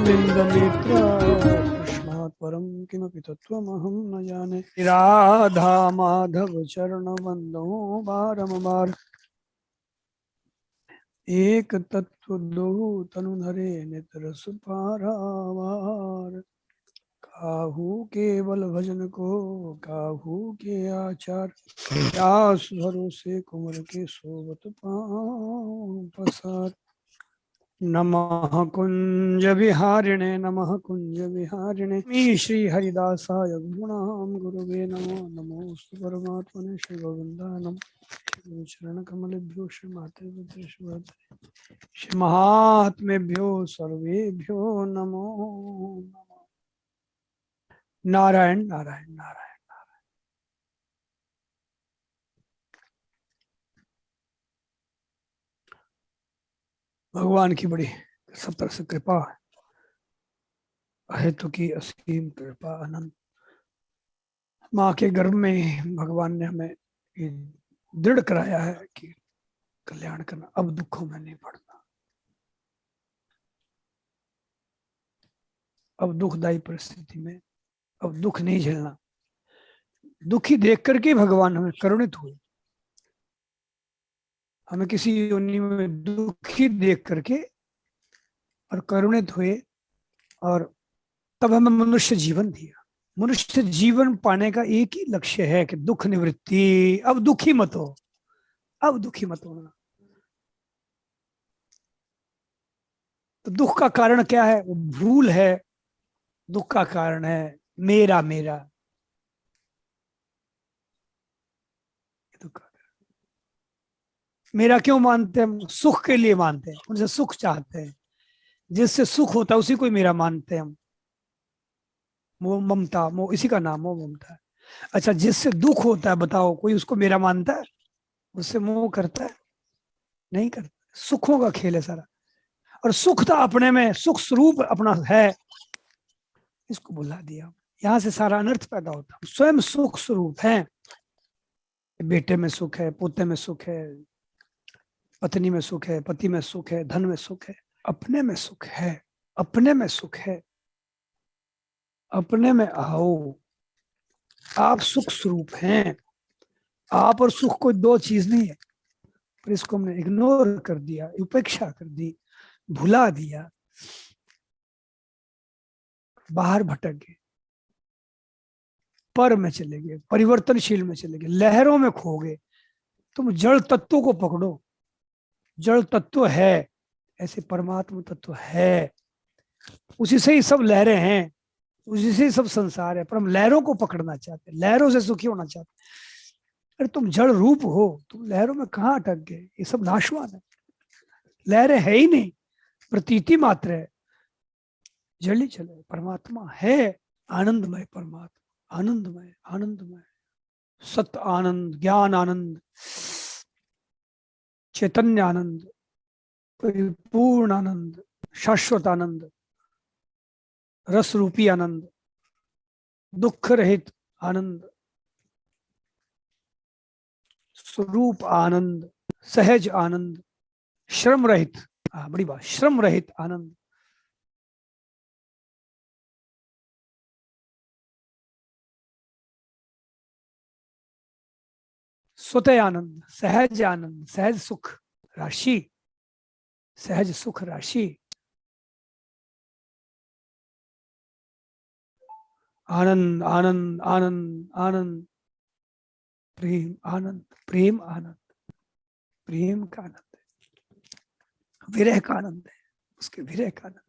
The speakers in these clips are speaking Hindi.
अरविंद नेत्र कृष्णात् परं किमपि तत्त्वमहं न जाने। राधा माधव चरण वंदो बारंबार, एक तत्व दो तनुधरे नितर सुपारावार। काहू केवल भजन को काहू के आचार, व्यास भरोसे कुंवर के सोवत पाँव पसार। नमः कुंज विहारिणे नमः कुंज विहारिणे श्री हरिदासाय गुणां गुरुवे नमो। नमोस्तु परमात्मने श्री गोविंदाय नमः। चरण कमलेभ्यो श्री मातृभ्यो श्री महात्मेभ्यो सर्वेभ्यो नमो। नारायण नारायण नारायण। भगवान की बड़ी सब तरह से कृपा है, तो की असीम कृपा अनंत। माँ के गर्भ में भगवान ने हमें ये दृढ़ कराया है कि कल्याण करना, अब दुखों में नहीं पड़ना। अब दुखदायी परिस्थिति में अब दुख नहीं झेलना। दुखी देख करके भगवान हमें करुणित हुए। हमें किसी योनि में दुखी देख करके और करुणित हुए, और तब हमें मनुष्य जीवन दिया। मनुष्य जीवन पाने का एक ही लक्ष्य है कि दुख निवृत्ति। अब दुखी मत हो, अब दुखी मत होना। तो दुख का कारण क्या है? वो भूल है। दुख का कारण है मेरा मेरा। दुख का मेरा क्यों मानते हैं? हम सुख के लिए मानते हैं, उनसे सुख चाहते हैं। जिससे सुख होता है उसी को मेरा मानते हैं हम। मोह ममता, मोह, इसी का नाम मोह ममता है। अच्छा, जिससे दुख होता है बताओ, कोई उसको मेरा मानता है? उससे मोह करता है? नहीं करता। सुखों का खेल है सारा। और सुख तो अपने में सुख स्वरूप अपना है, इसको भुला दिया। यहां से सारा अनर्थ पैदा होता है। स्वयं सुख स्वरूप है। बेटे में सुख है, पोते में सुख है, पत्नी में सुख है, पति में सुख है, धन में सुख है। अपने में सुख है, अपने में सुख है। अपने में आओ। आप सुख स्वरूप हैं। आप और सुख कोई दो चीज नहीं है। पर इसको हमने इग्नोर कर दिया, उपेक्षा कर दी, भुला दिया, बाहर भटक गए, पर में चले गए, परिवर्तनशील में चले गए, लहरों में खो गए। तुम जड़ तत्वों को पकड़ो। जड़ तत्व है, ऐसे परमात्मा तत्व है। उसी से ही सब लहरें हैं, उसी से ही सब संसार है। पर हम लहरों को पकड़ना चाहते हैं, लहरों से सुखी होना चाहते हैं। अरे तुम जड़ रूप हो, तुम लहरों में कहाँ अटक गए? ये सब नाशवान है। लहरें है ही नहीं, प्रतीति मात्र है। जल ही चले, परमात्मा है। आनंदमय परमात्मा, आनंदमय आनंदमय, सत्य आनंद, ज्ञान आनंद, चैतन्य आनंद, पूर्ण आनंद, शाश्वत आनंद, रस रूपी आनंद, दुख रहित आनंद, स्वरूप आनंद, सहज आनंद, श्रम रहित। बड़ी बात, श्रम रहित आनंद। स्वतः आनंद, सहज आनंद, सहज सुख राशि, सहज सुख राशि। आनंद आनंद आनंद आनंद, प्रेम आनंद, प्रेम आनंद, प्रेम का आनंद है, विरह का आनंद है, उसके विरह का आनंद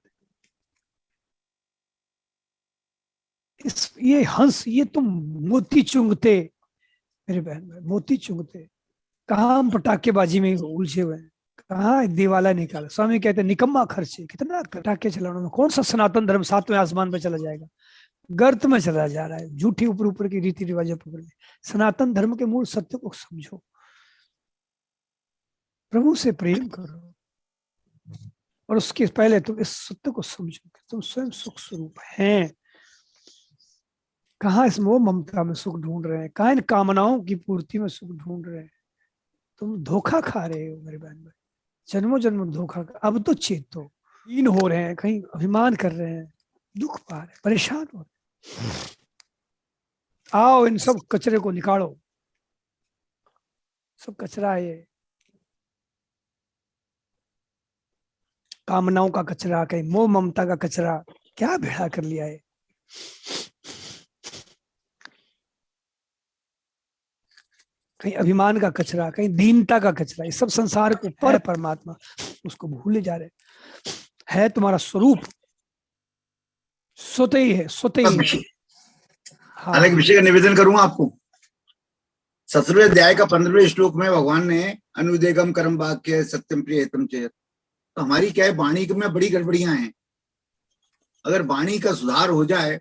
है। ये हंस, ये तुम मोती चुंगते मेरे बहन भाई, मोती चुंगते। कहाँ हम पटाखेबाजी में उलझे हुए हैं, कहाँ दिवाला निकाला। स्वामी कहते हैं निकम्मा खर्चे, कितना पटाखे चलाने में। कौन सा सनातन धर्म सातवें आसमान पे चला जाएगा? गर्त में चला जा रहा है, झूठी ऊपर ऊपर की रीति रिवाजें पकड़ ली। सनातन धर्म के मूल सत्य को समझो, प्रभु से प्रेम करो, और उसके पहले तुम इस सत्य को समझो कि तुम स्वयं सुख स्वरूप हैं। कहाँ इस मोह ममता में सुख ढूंढ रहे हैं, कहाँ इन कामनाओं की पूर्ति में सुख ढूंढ रहे हैं? तुम धोखा खा रहे हो मेरे बहन भाई, जन्मों जन्म धोखा। अब तो चेतो, हीन हो रहे हैं, कहीं अभिमान कर रहे हैं, दुख पा रहे हैं, परेशान हो रहे हैं, आओ इन सब कचरे को निकालो। सब कचरा है ये, कामनाओं का कचरा, कहीं मोह ममता का कचरा, क्या भेड़ा कर लिया है। कहीं अभिमान का कचरा, कहीं दीनता का कचरा, ये सब संसार के ऊपर है परमात्मा, उसको भूले जा रहे है। तुम्हारा स्वरूप स्वतः ही है, स्वतः ही है। हाँ, अलग विषय का निवेदन करूंगा आपको। 17वें अध्याय का 15वें श्लोक में भगवान ने अनुदेगम कर्म वाक्य सत्यम प्रिय हितम चेत, तो हमारी क्या है, वाणी में बड़ी गड़बड़ियां हैं। अगर वाणी का सुधार हो जाए,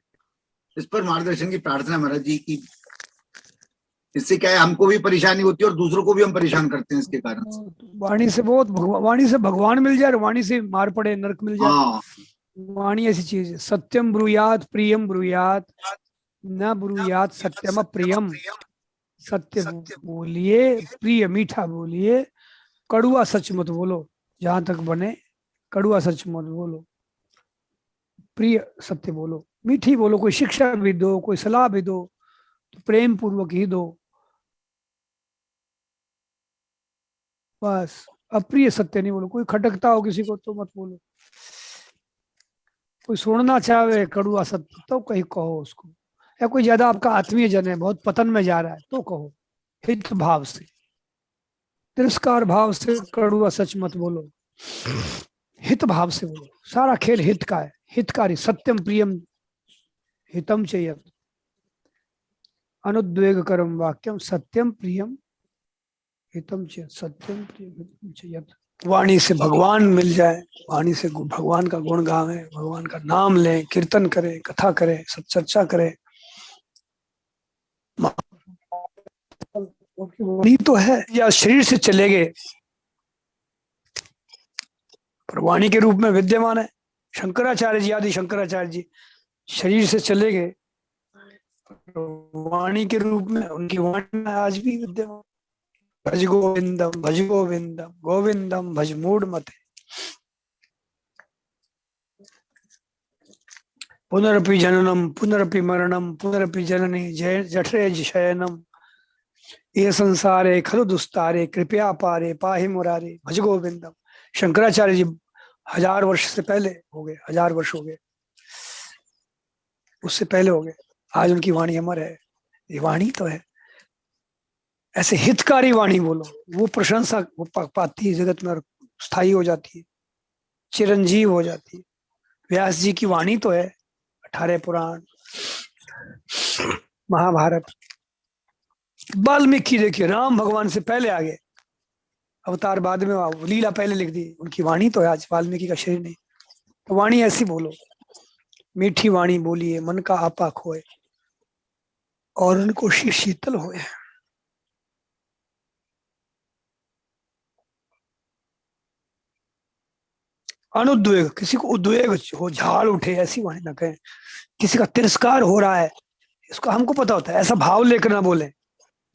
इस पर मार्गदर्शन की प्रार्थना महाराज जी की। इससे क्या है, हमको भी परेशानी होती है और दूसरों को भी हम परेशान करते हैं इसके कारण से। वाणी से बहुत वाणी से भगवान मिल जाए, वाणी से मार पड़े, नरक मिल जाए। हाँ, वाणी ऐसी चीज है। सत्यम ब्रूयात प्रियम ब्रूयात, न ब्रूयात सत्यम प्रियम। सत्य बोलिए, प्रिय मीठा बोलिए, कड़ुआ सच मत बोलो। जहां तक बने कड़ुआ सच मत बोलो, प्रिय सत्य बोलो, मीठी बोलो। कोई शिक्षा भी दो, कोई सलाह भी दो, तो प्रेम पूर्वक ही दो बस। अप्रिय सत्य नहीं बोलो। कोई खटकता हो किसी को तो मत बोलो। कोई सुनना चाहे कड़ुआ सत्य तो कहीं कहो उसको। या कोई ज्यादा आपका आत्मीय जन है, बहुत पतन में जा रहा है, तो कहो हित भाव से, तिरस्कार भाव से कड़ुआ सच मत बोलो, हित भाव से बोलो। सारा खेल हित का है, हितकारी। सत्यम प्रियम हितम चेयत, अनुद्वेग करम वाक्यम सत्यम प्रियम हितम चेयत, सत्यम प्रियम हितम चेयत। वाणी से भगवान मिल जाए, वाणी से भगवान का गुण गावें, भगवान का नाम लें, कीर्तन करें, कथा करें, सत्चर्चा करें। वाणी तो है, या शरीर से चले गए पर वाणी के रूप में विद्यमान है। शंकराचार्य जी, आदि शंकराचार्य जी शरीर से चले गए, वाणी के रूप में उनकी वाणी आज भी विद्यमान। भज गोविंदम भज गोविंदम, गोविंदम भज मूढ़ मते। पुनरपि जननम पुनरपि मरणम पुनरपि जननी जय जठरे शयनम, ये संसारे खलु दुस्तारे कृपया पारे पाहि मुरारे भज गोविंदम। शंकराचार्य जी 1000 वर्ष से पहले हो गए, 1000 वर्ष हो गए, उससे पहले हो गए। आज उनकी वाणी अमर है। ये वाणी तो है। ऐसे हितकारी वाणी बोलो, वो प्रशंसा वो पाती है जगत में और स्थायी हो जाती है, चिरंजीव हो जाती है। व्यास जी की वाणी तो है, 18 पुराण, महाभारत। वाल्मीकि देखिए, राम भगवान से पहले आ गए, अवतार बाद में, लीला पहले लिख दी। उनकी वाणी तो है, आज वाल्मीकि का शरीर नहीं। तो वाणी ऐसी बोलो, मीठी वाणी बोलिए, मन का आपा खोए और उनको शीतल होए। अनुद्वेग, किसी को उद्वेग हो, झाड़ उठे, ऐसी वाणी ना कहें। किसी का तिरस्कार हो रहा है, इसको हमको पता होता है, ऐसा भाव लेकर ना बोले।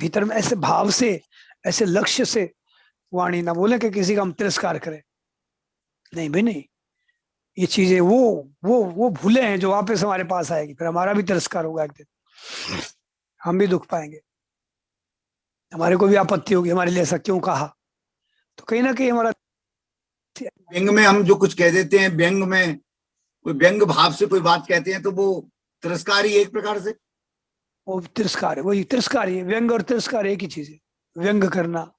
भीतर में ऐसे भाव से, ऐसे लक्ष्य से वाणी ना बोले कि किसी का हम तिरस्कार करें। नहीं भाई नहीं, ये चीजें वो भूले हैं जो वापस हमारे पास आएगी, फिर हमारा भी तिरस्कार होगा एक दिन, हम भी दुख पाएंगे, हमारे को भी आपत्ति होगी, हमारे लिए ऐसा क्यों कहा। तो कहीं ना कहीं हमारा व्यंग में हम जो कुछ कह देते हैं, व्यंग में कोई व्यंग भाव से कोई बात कहते हैं, तो वो तिरस्कार ही एक प्रकार से। वो तिरस्कार है, वही तिरस्कार ही है। व्यंग और तिरस्कार एक ही चीज है, व्यंग करना।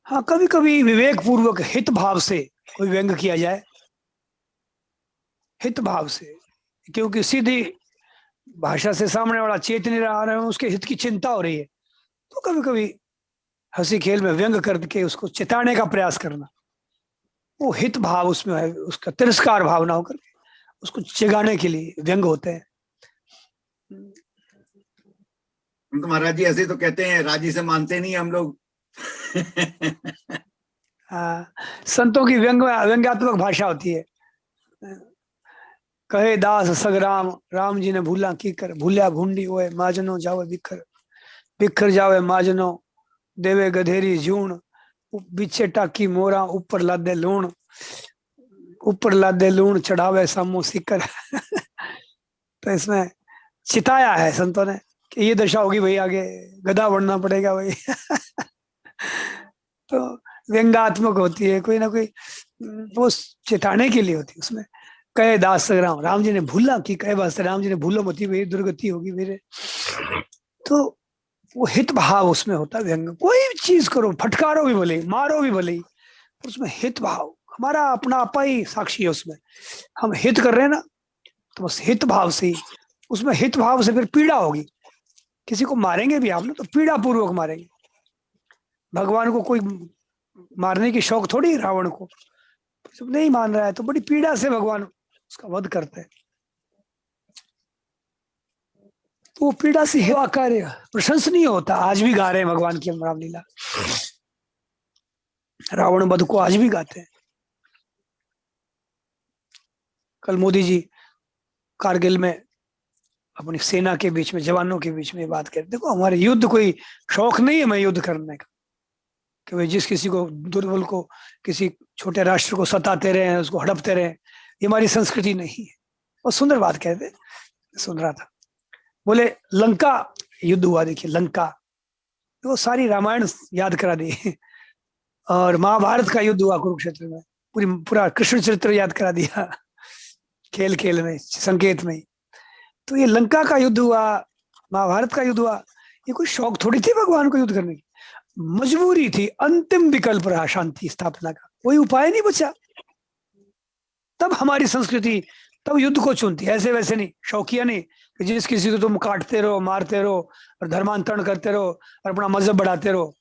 हाँ, कभी कभी विवेक पूर्वक हित भाव से कोई व्यंग किया जाए, हित भाव से, क्योंकि सीधी भाषा से सामने वाला चेत नहीं रहा है, उसके हित की चिंता हो रही है, तो कभी कभी हंसी खेल में व्यंग करके उसको चिताने का प्रयास करना, वो हित भाव उसमें है, उसका तिरस्कार भाव ना होकर उसको चिगाने के लिए व्यंग होते हैं। हम तो महाराज जी ऐसे तो कहते हैं, राजी से मानते नहीं हम लोग। संतों की व्यंग्यात्मक भाषा होती है। कहे दास सग राम, राम जी ने भूला की कर, भूलिया भूंडी ओए माजनो जाओ बिखर। बिखर जावे माजनो देवे गधेरी जून, पीछे टाकी मोरा ऊपर लादे लूण, ऊपर लादे लूण चढ़ावे सामू सिकर। तो इसमें चिताया है संतों ने कि ये दशा होगी भाई, आगे गधा बनना पड़ेगा भाई। तो व्यंगात्मक होती है, कोई ना कोई वो चिताने के लिए होती है। उसमें कहे दास राम जी ने भूला कि कहे वास्ते राम जी ने भूलो मती भाई, दुर्गति होगी मेरे। तो वो हित भाव उसमें होता है। व्यंग कोई भी चीज करो, फटकारो भी भले, मारो भी भले, उसमें हित भाव, हमारा अपना आपा ही साक्षी है उसमें। हम हित कर रहे हैं ना, तो बस हित भाव से ही, उसमें हित भाव से फिर पीड़ा होगी। किसी को मारेंगे भी आप ना तो पीड़ा पूर्वक मारेंगे। भगवान को कोई मारने की शौक थोड़ी रावण को, जब नहीं मान रहा है तो बड़ी पीड़ा से भगवान उसका वध करते हैं। तो वो पीड़ा से हुआ कार्य प्रशंसनीय होता। आज भी गा रहे हैं भगवान की हम रामलीला, रावण वध को आज भी गाते हैं। कल मोदी जी कारगिल में अपनी सेना के बीच में, जवानों के बीच में बात कर, देखो हमारे युद्ध कोई शौक नहीं है, मैं युद्ध करने का कि भाई जिस किसी को, दुर्बल को, किसी छोटे राष्ट्र को सताते रहे, उसको हड़पते रहे, ये हमारी संस्कृति नहीं है। और सुंदर बात कहते, सुन रहा था, बोले लंका युद्ध हुआ, देखिए लंका, तो सारी रामायण याद करा दी। और महाभारत का युद्ध हुआ कुरुक्षेत्र में, पूरा कृष्ण चरित्र याद करा दिया, खेल खेल में, संकेत में। तो ये लंका का युद्ध हुआ, महाभारत का युद्ध हुआ, ये कोई शौक थोड़ी थी भगवान को युद्ध करने की, मजबूरी थी, अंतिम विकल्प रहा शांति स्थापना का, कोई उपाय नहीं बचा। तब हमारी संस्कृति तब युद्ध को चुनती है, ऐसे वैसे नहीं, शौकिया नहीं कि जिस किसी को तुम काटते रहो, मारते रहो और धर्मांतरण करते रहो और अपना मजहब बढ़ाते रहो।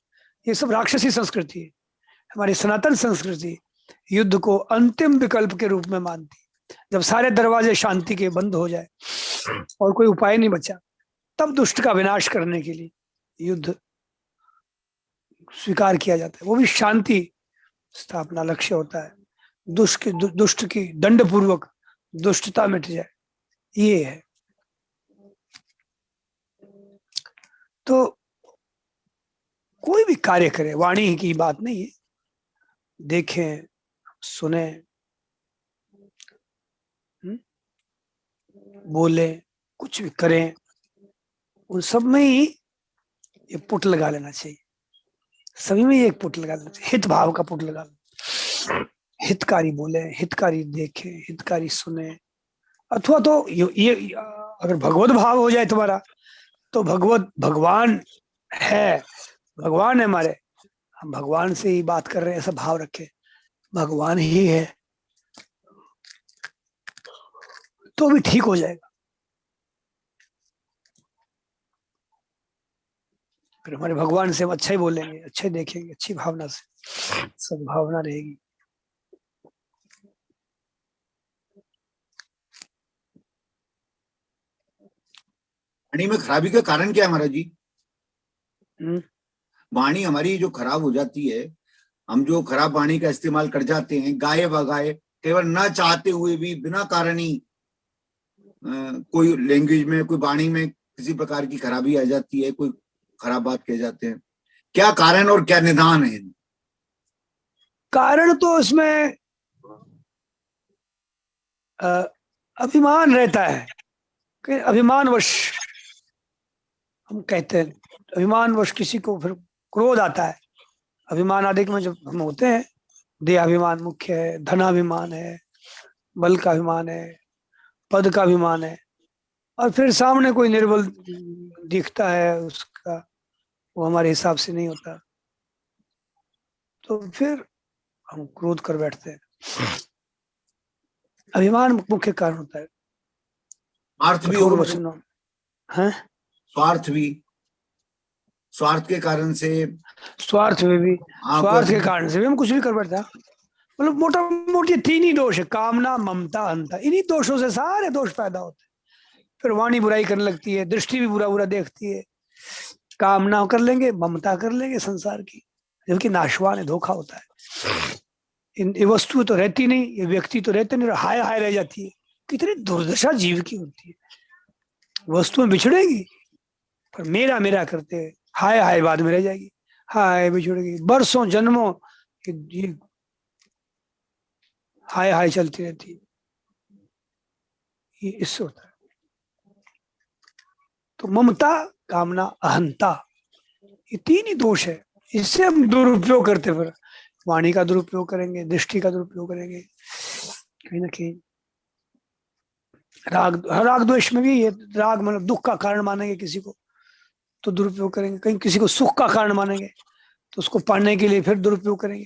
ये सब राक्षसी संस्कृति है। हमारी सनातन संस्कृति युद्ध को अंतिम विकल्प के रूप में मानती। जब सारे दरवाजे शांति के बंद हो जाए और कोई उपाय नहीं बचा, तब दुष्ट का विनाश करने के लिए युद्ध स्वीकार किया जाता है। वो भी शांति स्थापना लक्ष्य होता है, दुष्ट की दंड पूर्वक दुष्टता मिट जाए, ये है। तो कोई भी कार्य करे, वाणी की बात नहीं है, देखें सुने बोले, कुछ भी करें, उन सब में ही ये पुट लगा लेना चाहिए, सभी में एक पुट लगा लेना चाहिए, हित भाव का पुट लगा लेना। हितकारी बोले, हितकारी देखे, हितकारी सुने, अथवा तो ये अगर भगवत भाव हो जाए तुम्हारा, तो भगवान है, भगवान है हमारे, हम भगवान से ही बात कर रहे हैं, ऐसा भाव रखे, भगवान ही है, तो भी ठीक हो जाएगा। फिर हमारे भगवान से हम अच्छा ही बोलेंगे, अच्छे देखेंगे, अच्छी भावना से, सद्भावना रहेगी। वाणी में खराबी का कारण क्या है महाराज जी? वाणी हमारी जो खराब हो जाती है, हम जो खराब वाणी का इस्तेमाल कर जाते हैं, गाये बगाए, केवल न चाहते हुए भी, बिना कारण ही कोई लैंग्वेज में, कोई वाणी में किसी प्रकार की खराबी आ जाती है, कोई खराब बात कह जाते हैं। क्या कारण और क्या निदान है? कारण तो इसमें अभिमान रहता है कि अभिमानवश हम कहते हैं, अभिमानवश किसी को फिर क्रोध आता है। अभिमान आदि में जब हम होते हैं, देहाभिमान मुख्य है, धनाभिमान है, बल का अभिमान है, पद का अभिमान है, और फिर सामने कोई निर्बल दिखता है, उसका वो हमारे हिसाब से नहीं होता, तो फिर हम क्रोध कर बैठते हैं। अभिमान मुख्य कारण होता है। स्वार्थ भी कठोर वचनों है, स्वार्थ के कारण से, स्वार्थ में भी, स्वार्थ के कारण से भी हम कुछ भी कर बैठते हैं। मतलब मोटा मोटी तीन ही दोष है, कामना, ममता, अहंता, इन्हीं दोषों से सारे दोष पैदा होते हैं। फिर वाणी बुराई करने लगती है, दृष्टि भी बुरा बुरा देखती है, कामना कर लेंगे, ममता कर लेंगे संसार की, जबकि नाशवान है, धोखा होता है। ये वस्तु तो रहती नहीं, ये व्यक्ति तो रहते नहीं, हाय हाय रह जाती है। कितनी दुर्दशा जीव की होती है। वस्तुएं बिछड़ेगी पर मेरा मेरा करते हाय हाय बाद में रह जाएगी, हाय बिछुड़ गई, बरसों जन्मों ये हाय हाय चलती रहती है। ये इससे होता है। तो ममता, कामना, अहंता, ये तीन ही दोष है। इससे हम दुरुपयोग करते, फिर वाणी का दुरुपयोग करेंगे, दृष्टि का दुरुपयोग करेंगे, कहीं ना कहीं राग द्वेष में भी ये राग मतलब दुख का कारण मानेंगे किसी को तो दुरुपयोग करेंगे, कहीं किसी को सुख का कारण मानेंगे तो उसको पाने के लिए फिर दुरुपयोग करेंगे।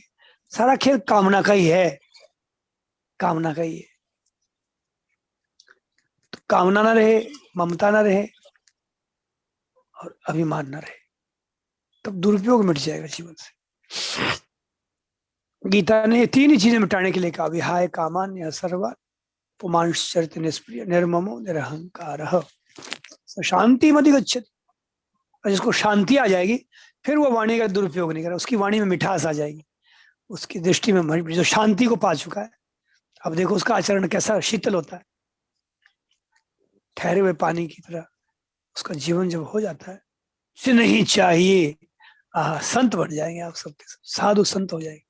सारा खेल कामना का ही है, कामना का ही है। तो कामना ना रहे, ममता ना रहे और अभिमान ना रहे, तब दुरुपयोग मिट जाएगा जीवन से। गीता ने ये तीन ही चीजें मिटाने के लिए कहा, विहाय कामान्य सर्वा पुमांश चरित निष्प्रिय निर्ममो निरहंकार शांति मति गच्छति। और जिसको शांति आ जाएगी फिर वो वाणी का दुरुपयोग नहीं करेगा, उसकी वाणी में मिठास आ जाएगी, उसकी दृष्टि में जो शांति को पा चुका है। अब देखो उसका आचरण कैसा शीतल होता है, ठहरे हुए पानी की तरह उसका जीवन जब हो जाता है। उसे नहीं चाहिए, संत बन जाएंगे आप सबके सब, साधु संत हो जाएंगे,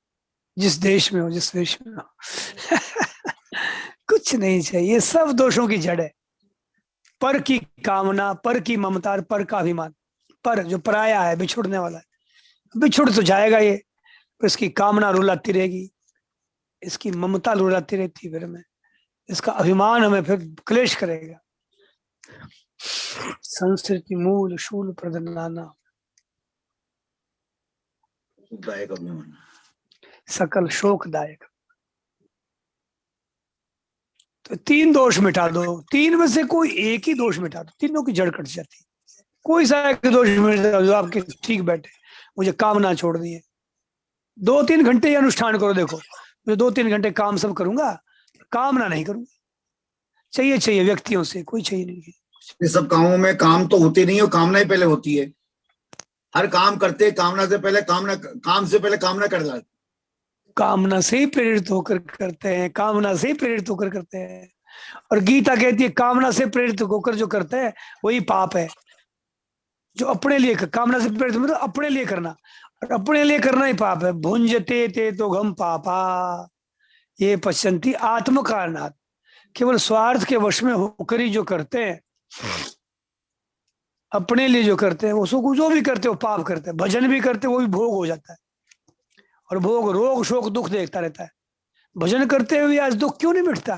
जिस देश में हो, जिस देश में हो। कुछ नहीं चाहिए, सब दोषों की जड़ है। पर की कामना, पर की ममता और पर का अभिमान। पर जो पराया है, बिछुड़ने वाला है, बिछुड़ तो जाएगा ये, पर इसकी कामना रुलाती रहेगी, इसकी ममता रुलाती रहती है फिर में, इसका अभिमान हमें फिर क्लेश करेगा। संस्कृति मूल शूल प्रदनाना दायक अभिमान, सकल शोकदायक। तो तीन दोष मिटा दो, तीन में से कोई एक ही दोष मिटा दो, तीनों की जड़ कट जाती है। कोई सा एक दोष मिटा दो, आपके ठीक बैठे, मुझे काम ना छोड़ दिए, 2-3 घंटे ही अनुष्ठान करो, देखो मैं 2-3 घंटे काम सब करूंगा, कामना नहीं करूंगा। चाहिए चाहिए व्यक्तियों से, कोई चाहिए नहीं। ये सब कामों में काम तो होते नहीं है, कामना ही पहले होती है। हर काम करते कामना से पहले, कामना काम से पहले कामना कर डालते। कामना से ही प्रेरित होकर करते हैं, कामना से ही प्रेरित होकर करते हैं। और गीता कहती है कामना से प्रेरित होकर जो करते हैं वही पाप है। जो अपने लिए कामना से प्रेरित मतलब अपने लिए करना, और अपने लिए करना ही पाप है। भुंजते ते तो गम पापा ये पश्चंती आत्म कारणात्। केवल स्वार्थ के वश में होकर ही जो करते हैं, अपने लिए जो करते हैं, उसको जो भी करते हो पाप करते हैं। भजन भी करते वो भी भोग हो जाता है, और भोग रोग शोक दुख देखता रहता है। भजन करते हुए आज दुख क्यों नहीं मिटता?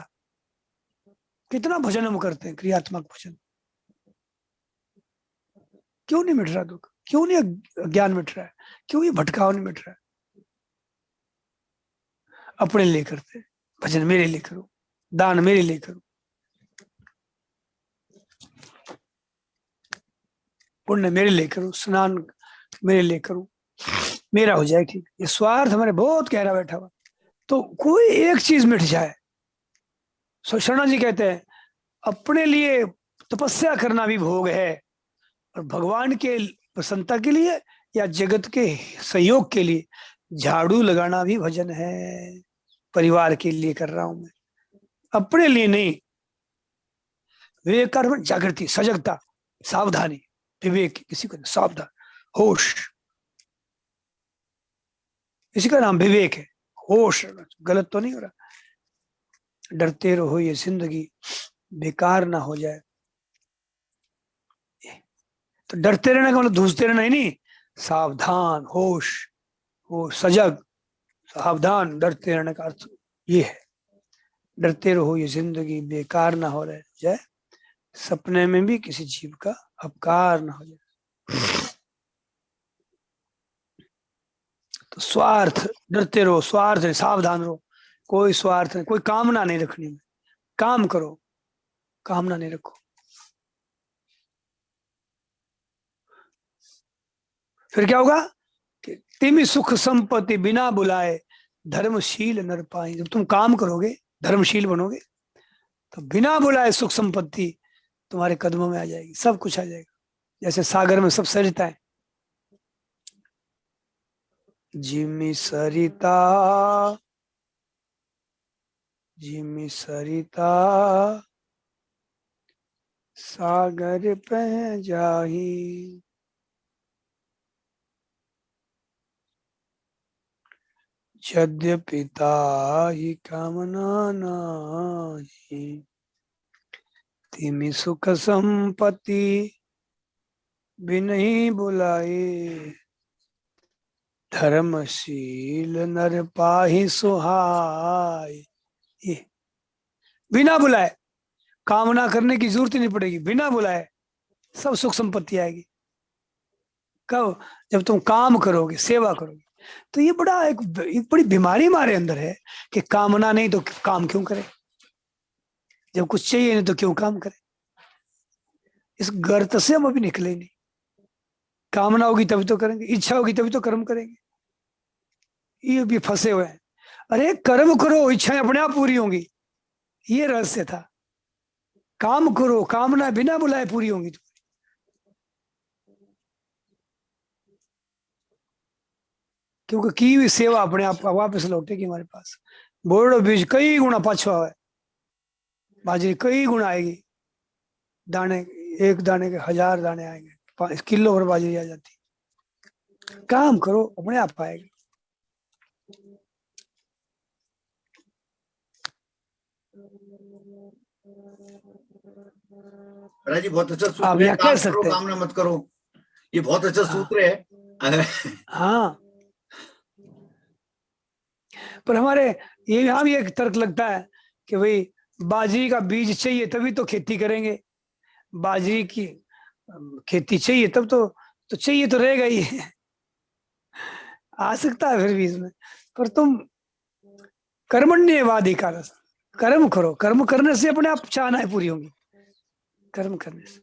कितना भजन हम करते हैं, क्रियात्मक भजन, क्यों नहीं मिट रहा दुख? क्यों नहीं ज्ञान मिट रहा है? क्यों ये भटकाव नहीं मिट रहा है? अपने लिए करते हैं भजन, मेरे लिए करो, दान मेरे लिए करो, पुण्य मेरे लिए करो, स्नान मेरे लिए करो, मेरा हो जाए ठीक। ये स्वार्थ हमारे बहुत गहरा बैठा हुआ। तो कोई एक चीज मिट जाए। शरणा जी कहते हैं अपने लिए तपस्या करना भी भोग है, और भगवान के प्रसन्नता के लिए या जगत के सहयोग के लिए झाड़ू लगाना भी भजन है। परिवार के लिए कर रहा हूं मैं, अपने लिए नहीं। विवेक का अर्थ जागृति, सजगता, सावधानी, विवेक किसी को सावधान, होश, इसी का नाम विवेक है। होश, गलत तो नहीं हो रहा। डरते रहो ये जिंदगी बेकार ना हो जाए। तो डरते रहने का मतलब धूसते रहना ही नहीं, सावधान, होश, वो सजग, सावधान, डरते रहने का अर्थ ये है। डरते रहो ये जिंदगी बेकार ना हो रहे जाए, सपने में भी किसी जीव का अपकार ना हो जाए। तो स्वार्थ, डरते रहो, स्वार्थ नहीं, सावधान रहो, कोई स्वार्थ नहीं, कोई कामना नहीं रखनी। काम करो, कामना नहीं रखो। फिर क्या होगा कि तिमी सुख संपत्ति बिना बुलाए धर्मशील नर पाए। जब तुम काम करोगे, धर्मशील बनोगे, तो बिना बुलाए सुख संपत्ति तुम्हारे कदमों में आ जाएगी, सब कुछ आ जाएगा। जैसे सागर में सब सरिता है, जिमी सरिता, जिमी सरिता सागर पे जाही, यद्यपिता ही कामना नाही, तिमि सुख संपत्ति बिनहि बुलाए, धर्मशील नर पाहि सुहाय। ये बिना बुलाए कामना करने की जरूरत ही नहीं पड़ेगी, बिना बुलाए सब सुख संपत्ति आएगी। कब? जब तुम काम करोगे, सेवा करोगे। तो ये बड़ा एक बड़ी बीमारी हमारे अंदर है कि कामना नहीं तो काम क्यों करें, जब कुछ चाहिए नहीं तो क्यों काम करें। इस गर्त से हम अभी निकले नहीं। कामना होगी तभी तो करेंगे, इच्छा होगी तभी तो कर्म करेंगे। ये भी फंसे हुए हैं। अरे कर्म करो, इच्छाएं अपने आप पूरी होंगी, ये रहस्य था। काम करो, कामना बिना बुलाए पूरी होंगी। क्योंकि की हुई सेवा अपने आप वापस लौटेगी हमारे पास। बोड़ो बीज कई गुना पाछो है, बाजरी कई गुना आएगी। दाने, एक दाने के 1000 दाने आएंगे, 5 किलो भर बाजरी आ जाती। काम करो, अपने आप आएगा। महाराज जी बहुत अच्छा आप सूत्र है, यहाँ कह काम करो सकते हैं। कामना मत करो, ये बहुत अच्छा सूत्र है। हाँ, पर हमारे ये यहाँ भी एक तर्क लगता है कि भाई बाजरी का बीज चाहिए तभी तो खेती करेंगे, बाजरी की खेती चाहिए तब तो चाहिए तो रहेगा ही। आ सकता है फिर भी इसमें, पर तुम कर्मण्येवाधिकार, कर्म करो, कर्म करने से अपने आप चाहनाएं पूरी होंगी। कर्म करने से,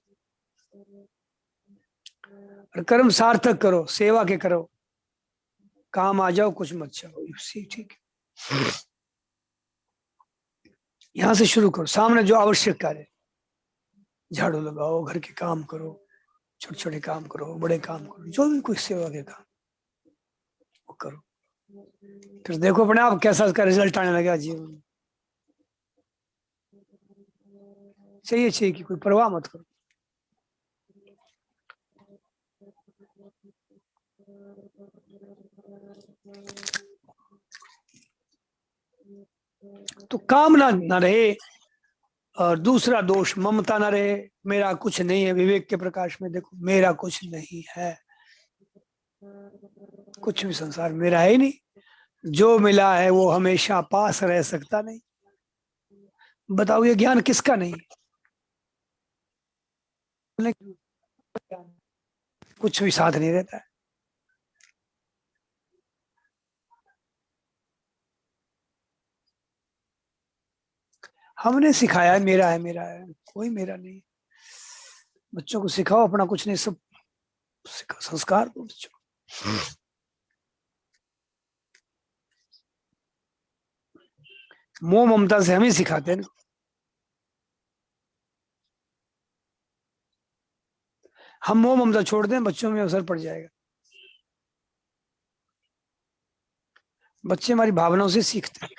और कर्म सार्थक करो, सेवा के करो, काम आ जाओ कुछ मत चाहो, ठीक है। यहां से शुरू करो, सामने जो आवश्यक कार्य, झाड़ू लगाओ, घर के काम करो, छोटे छोटे काम करो, बड़े काम करो, जो भी कोई सेवा के काम वो करो। फिर देखो अपने आप कैसा उसका रिजल्ट आने लगा जीवन में। चाहिए कि कोई परवाह मत करो। तो कामना न रहे, और दूसरा दोष ममता न रहे, मेरा कुछ नहीं है। विवेक के प्रकाश में देखो, मेरा कुछ नहीं है, कुछ भी संसार मेरा है ही नहीं। जो मिला है वो हमेशा पास रह सकता नहीं। बताओ ये ज्ञान किसका नहीं? कुछ भी साथ नहीं रहता है। हमने सिखाया है मेरा है, मेरा है, कोई मेरा नहीं। बच्चों को सिखाओ अपना कुछ नहीं, सब संस्कार दो बच्चों को। मोह ममता से हम ही सिखाते हैं ना। हम मोह ममता छोड़ दें, बच्चों में असर पड़ जाएगा। बच्चे हमारी भावनाओं से सीखते हैं।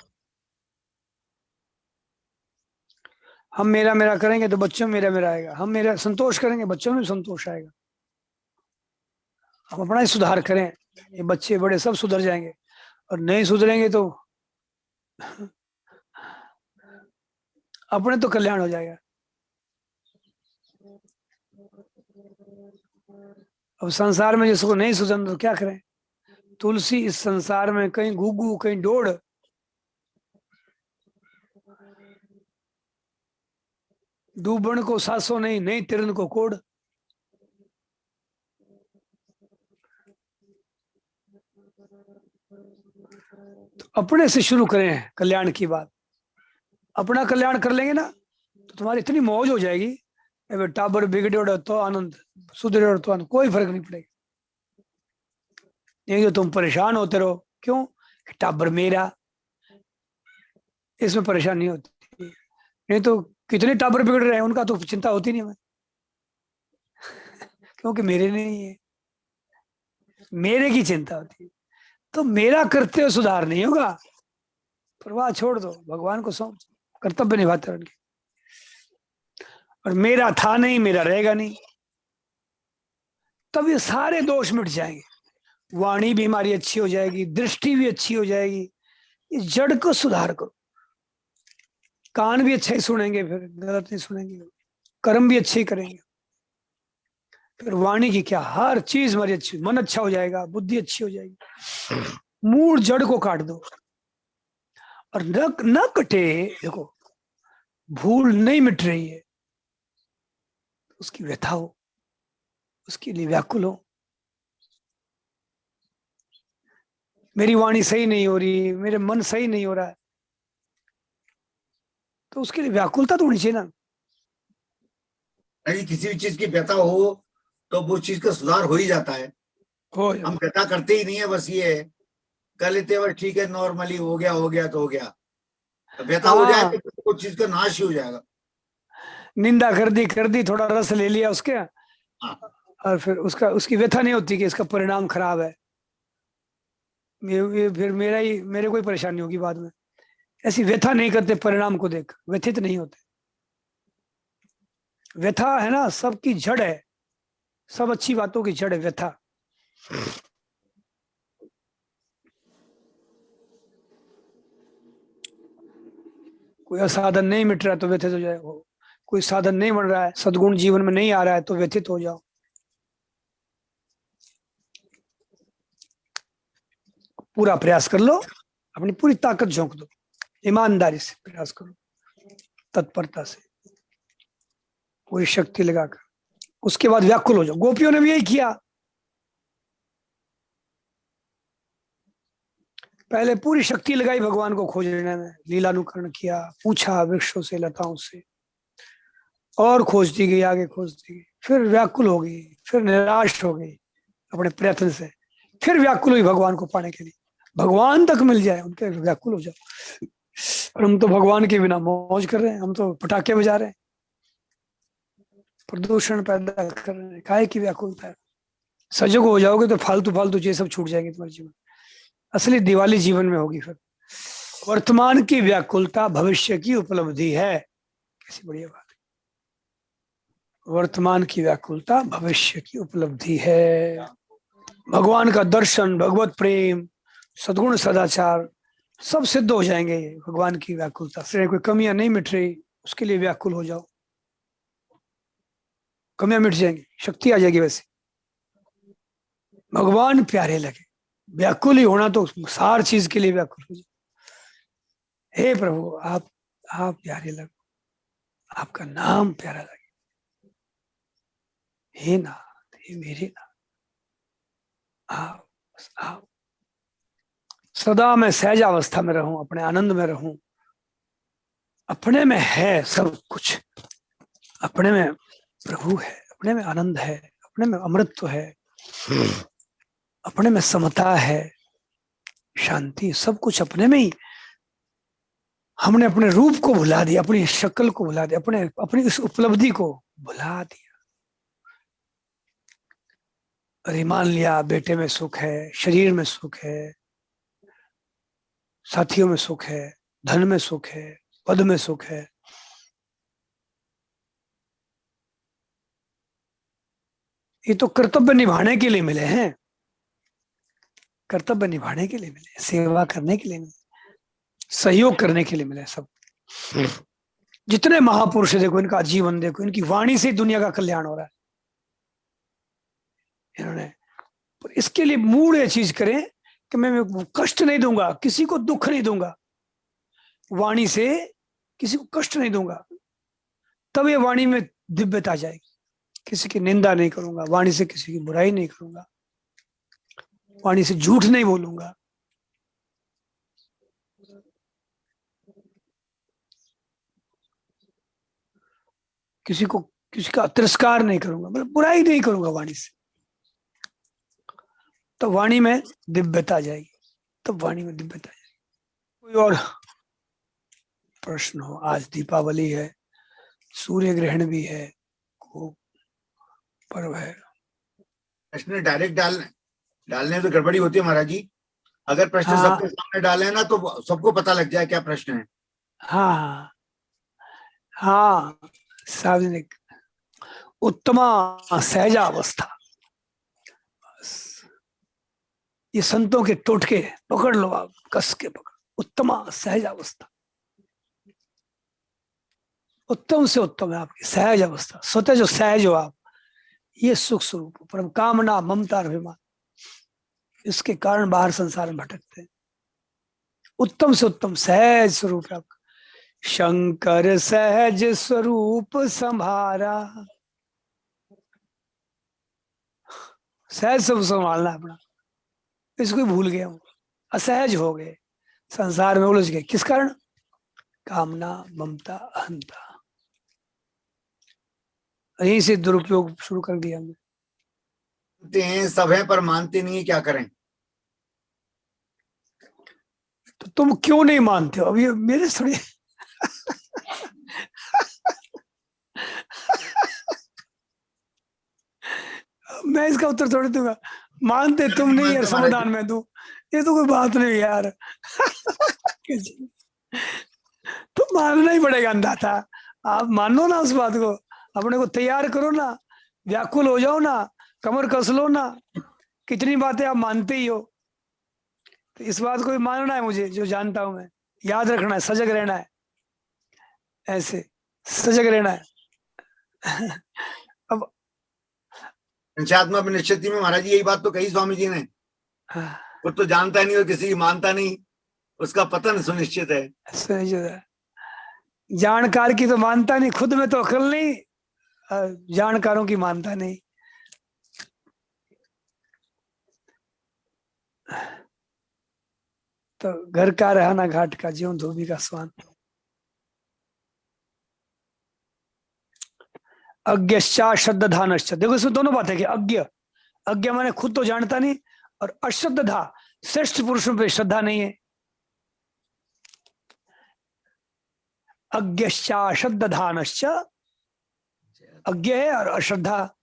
हम मेरा मेरा करेंगे तो बच्चों में मेरा मेरा आएगा। हम मेरा संतोष करेंगे, बच्चों में संतोष आएगा। हम अपना ही सुधार करें, ये बच्चे बड़े सब सुधर जाएंगे। और नहीं सुधरेंगे तो अपने तो कल्याण हो जाएगा। अब संसार में जिसको नहीं सुधरना तो क्या करें? तुलसी इस संसार में कहीं घुघू कहीं डोड़, डूबण को सासो नहीं, नहीं तिरन को कोड़। तो अपने से शुरू करें कल्याण की बात। अपना कल्याण कर लेंगे ना तो तुम्हारी इतनी मौज हो जाएगी, टाबर बिगड़े तो आनंद, सुधरे तो आनंद, कोई फर्क नहीं पड़ेगा। नहीं तो तुम परेशान होते रहो, क्यों? टाबर मेरा, इसमें परेशानी होती है। नहीं तो कितने टाबर बिगड़ रहे हैं उनका तो चिंता होती नहीं हमें, क्योंकि मेरे नहीं है, मेरे की चिंता होती है। तो मेरा करते हुए सुधार नहीं होगा, परवाह छोड़ दो, भगवान को सौंप, कर्तव्य निभाते रहो उनके। और मेरा था नहीं, मेरा रहेगा नहीं, तब ये सारे दोष मिट जाएंगे। वाणी भी हमारी अच्छी हो जाएगी, दृष्टि भी अच्छी हो जाएगी। इस जड़ को सुधार करो। कान भी अच्छे ही सुनेंगे, फिर गलत नहीं सुनेंगे। कर्म भी अच्छे ही करेंगे। फिर वाणी की क्या, हर चीज हमारी अच्छी, मन अच्छा हो जाएगा, बुद्धि अच्छी हो जाएगी। मूल जड़ को काट दो। और न कटे, देखो भूल नहीं मिट रही है, उसकी व्यथा हो, उसके लिए व्याकुल हो। मेरी वाणी सही नहीं हो रही, मेरे मन सही नहीं हो रहा है, तो उसके लिए व्याकुलता तो होनी चाहिए ना। नहीं, किसी भी चीज की व्यथा हो तो वो चीज का सुधार हो ही जाता है। हो हम व्यथा करते ही नहीं है, बस ये है, कर लेते हैं, बस ठीक है, नॉर्मली हो गया तो हो गया। व्यथा हो जाए हाँ, तो वो चीज का नाश ही हो जाएगा। निंदा कर दी, थोड़ा रस ले लिया उसके, हाँ, और फिर उसका उसकी व्यथा नहीं होती कि इसका परिणाम खराब है, ये फिर मेरे को ही परेशानी होगी बाद में। ऐसी व्यथा नहीं करते, परिणाम को देख व्यथित नहीं होते। व्यथा है ना सबकी जड़ है, सब अच्छी बातों की जड़ है व्यथा। कोई असाधन नहीं मिट रहा तो व्यथित हो जाए, कोई साधन नहीं बन रहा है, सद्गुण जीवन में नहीं आ रहा है तो व्यथित हो जाओ। पूरा प्रयास कर लो, अपनी पूरी ताकत झोंक दो, ईमानदारी से प्रयास करो, तत्परता से, पूरी शक्ति लगाकर। उसके बाद व्याकुल हो जाओ। गोपियों ने भी यही किया। पहले पूरी शक्ति लगाई भगवान को खोजने में, लीलानुकरण किया, पूछा वृक्षों से, लताओं से, और खोजती गई, आगे खोजती गई, फिर व्याकुल हो गई, फिर निराश हो गई अपने प्रयत्न से, फिर व्याकुल हुई भगवान को पाने के लिए। भगवान तक मिल जाए उनके, व्याकुल हो जाओ। और हम तो भगवान के बिना मौज कर रहे हैं, हम तो पटाखे बजा रहे हैं, प्रदूषण पैदा कर रहे हैं, काहे की व्याकुलता है। सजग हो जाओगे तो फालतू फालतू चीज सब छूट जाएंगे तुम्हारे जीवन। असली दिवाली जीवन में होगी फिर। वर्तमान की व्याकुलता भविष्य की उपलब्धि है। कैसी बढ़िया बात है। वर्तमान की व्याकुलता भविष्य की उपलब्धि है। भगवान का दर्शन, भगवत प्रेम, सद्गुण सदाचार सब सिद्ध हो जाएंगे भगवान की व्याकुलता से। कोई कमियां नहीं मिट रही, उसके लिए व्याकुल हो जाओ, कमियां मिट जाएंगी, शक्ति आ जाएगी। वैसे भगवान प्यारे लगे, व्याकुल ही होना तो सार चीज के लिए व्याकुल हो जाए। हे प्रभु, आप प्यारे लगो, आपका नाम प्यारा लगे। हे नाथ, हे मेरे नाथ, आप सदा मैं सहजावस्था में रहूं, अपने आनंद में रहूं। अपने में है सब कुछ, अपने में प्रभु है, अपने में आनंद है, अपने में अमृतत्व है, अपने में समता है, शांति, सब कुछ अपने में ही। हमने अपने रूप को भुला दिया, अपनी शक्ल को भुला दिया, अपनी इस उपलब्धि को भुला दिया। अरे मान लिया बेटे में सुख है, शरीर में सुख है, साथियों में सुख है, धन में सुख है, पद में सुख है। ये तो कर्तव्य निभाने के लिए मिले हैं, कर्तव्य निभाने के लिए मिले, सेवा करने के लिए मिले, सहयोग करने के लिए मिले सब। जितने महापुरुष देखो, इनका जीवन देखो, इनकी वाणी से दुनिया का कल्याण हो रहा है। इन्होंने, पर इसके लिए मूल ये चीज करें कि मैं कष्ट नहीं दूंगा, किसी को दुख नहीं दूंगा, वाणी से किसी को कष्ट नहीं दूंगा, तब ये वाणी में दिव्यता आ जाएगी। किसी की निंदा नहीं करूंगा, वाणी से किसी की बुराई नहीं करूंगा, वाणी से झूठ नहीं बोलूंगा, किसी का तिरस्कार नहीं करूंगा, मतलब बुराई नहीं करूंगा वाणी से। तो वाणी में दिव्यता आ जाएगी, तब वाणी में दिव्यता आ जाएगी। कोई और प्रश्न हो? आज दीपावली है, सूर्य ग्रहण भी है, खूब पर्व है। प्रश्न डायरेक्ट डालने तो गड़बड़ी होती है महाराज जी। अगर प्रश्न हाँ सबके सामने डाले ना तो सबको पता लग जाए क्या प्रश्न है। हाँ हाँ, सार्वजनिक उत्तमा सहजावस्था, ये संतों के टोटके पकड़ लो, आप कस के पकड़। उत्तमा सहज अवस्था, उत्तम से उत्तम है आपकी सहज अवस्था, स्वतः जो सहज हो आप, ये सुख स्वरूप। परम कामना ममता अभिमान, इसके कारण बाहर संसार में भटकते हैं। उत्तम से उत्तम सहज स्वरूप है आपका। शंकर सहज स्वरूप संभारा, सहज स्वरूप संभालना अपना, इसको भूल गए हम, असहज हो गए, संसार में उलझ गए। किस कारण? कामना ममता अहंता, यहीं से दुरुपयोग शुरू कर दिया हमने। मानते हैं सब है पर मानते नहीं है, क्या करें? तो तुम क्यों नहीं मानते हो? अभी मेरे थोड़ी मैं इसका उत्तर थोड़ी दूंगा। मानते तुम नहीं यार, समाधान में दूं, ये तो कोई बात नहीं यार। तो मानना ही पड़ेगा अंधाता, आप मानो ना उस बात को, अपने को तैयार करो ना, व्याकुल हो जाओ ना, कमर कस लो ना। कितनी बातें आप मानते ही हो, तो इस बात को भी मानना है मुझे, जो जानता हूं मैं। याद रखना है, सजग रहना है, ऐसे सजग रहना है। अब पंचात्मा में निश्चिति में महाराज जी यही बात तो कही स्वामी जी ने, वो तो जानता नहीं और किसी की मानता नहीं, उसका पतन सुनिश्चित है। जानकार की तो मानता नहीं, खुद में तो अकल नहीं, जानकारों की मानता नहीं। तो घर का रहना घाट का, ज्यों धोबी का स्वान। अज्ञश्चा श्रद्धानश्च, देखो इसमें दोनों बातें कि अज्ञ, अज्ञ माने खुद तो जानता नहीं, और अश्रद्धा श्रेष्ठ पुरुषों पे श्रद्धा नहीं है। अज्ञश्चा श्रद्धानश्च, अज्ञ है और अश्रद्धा,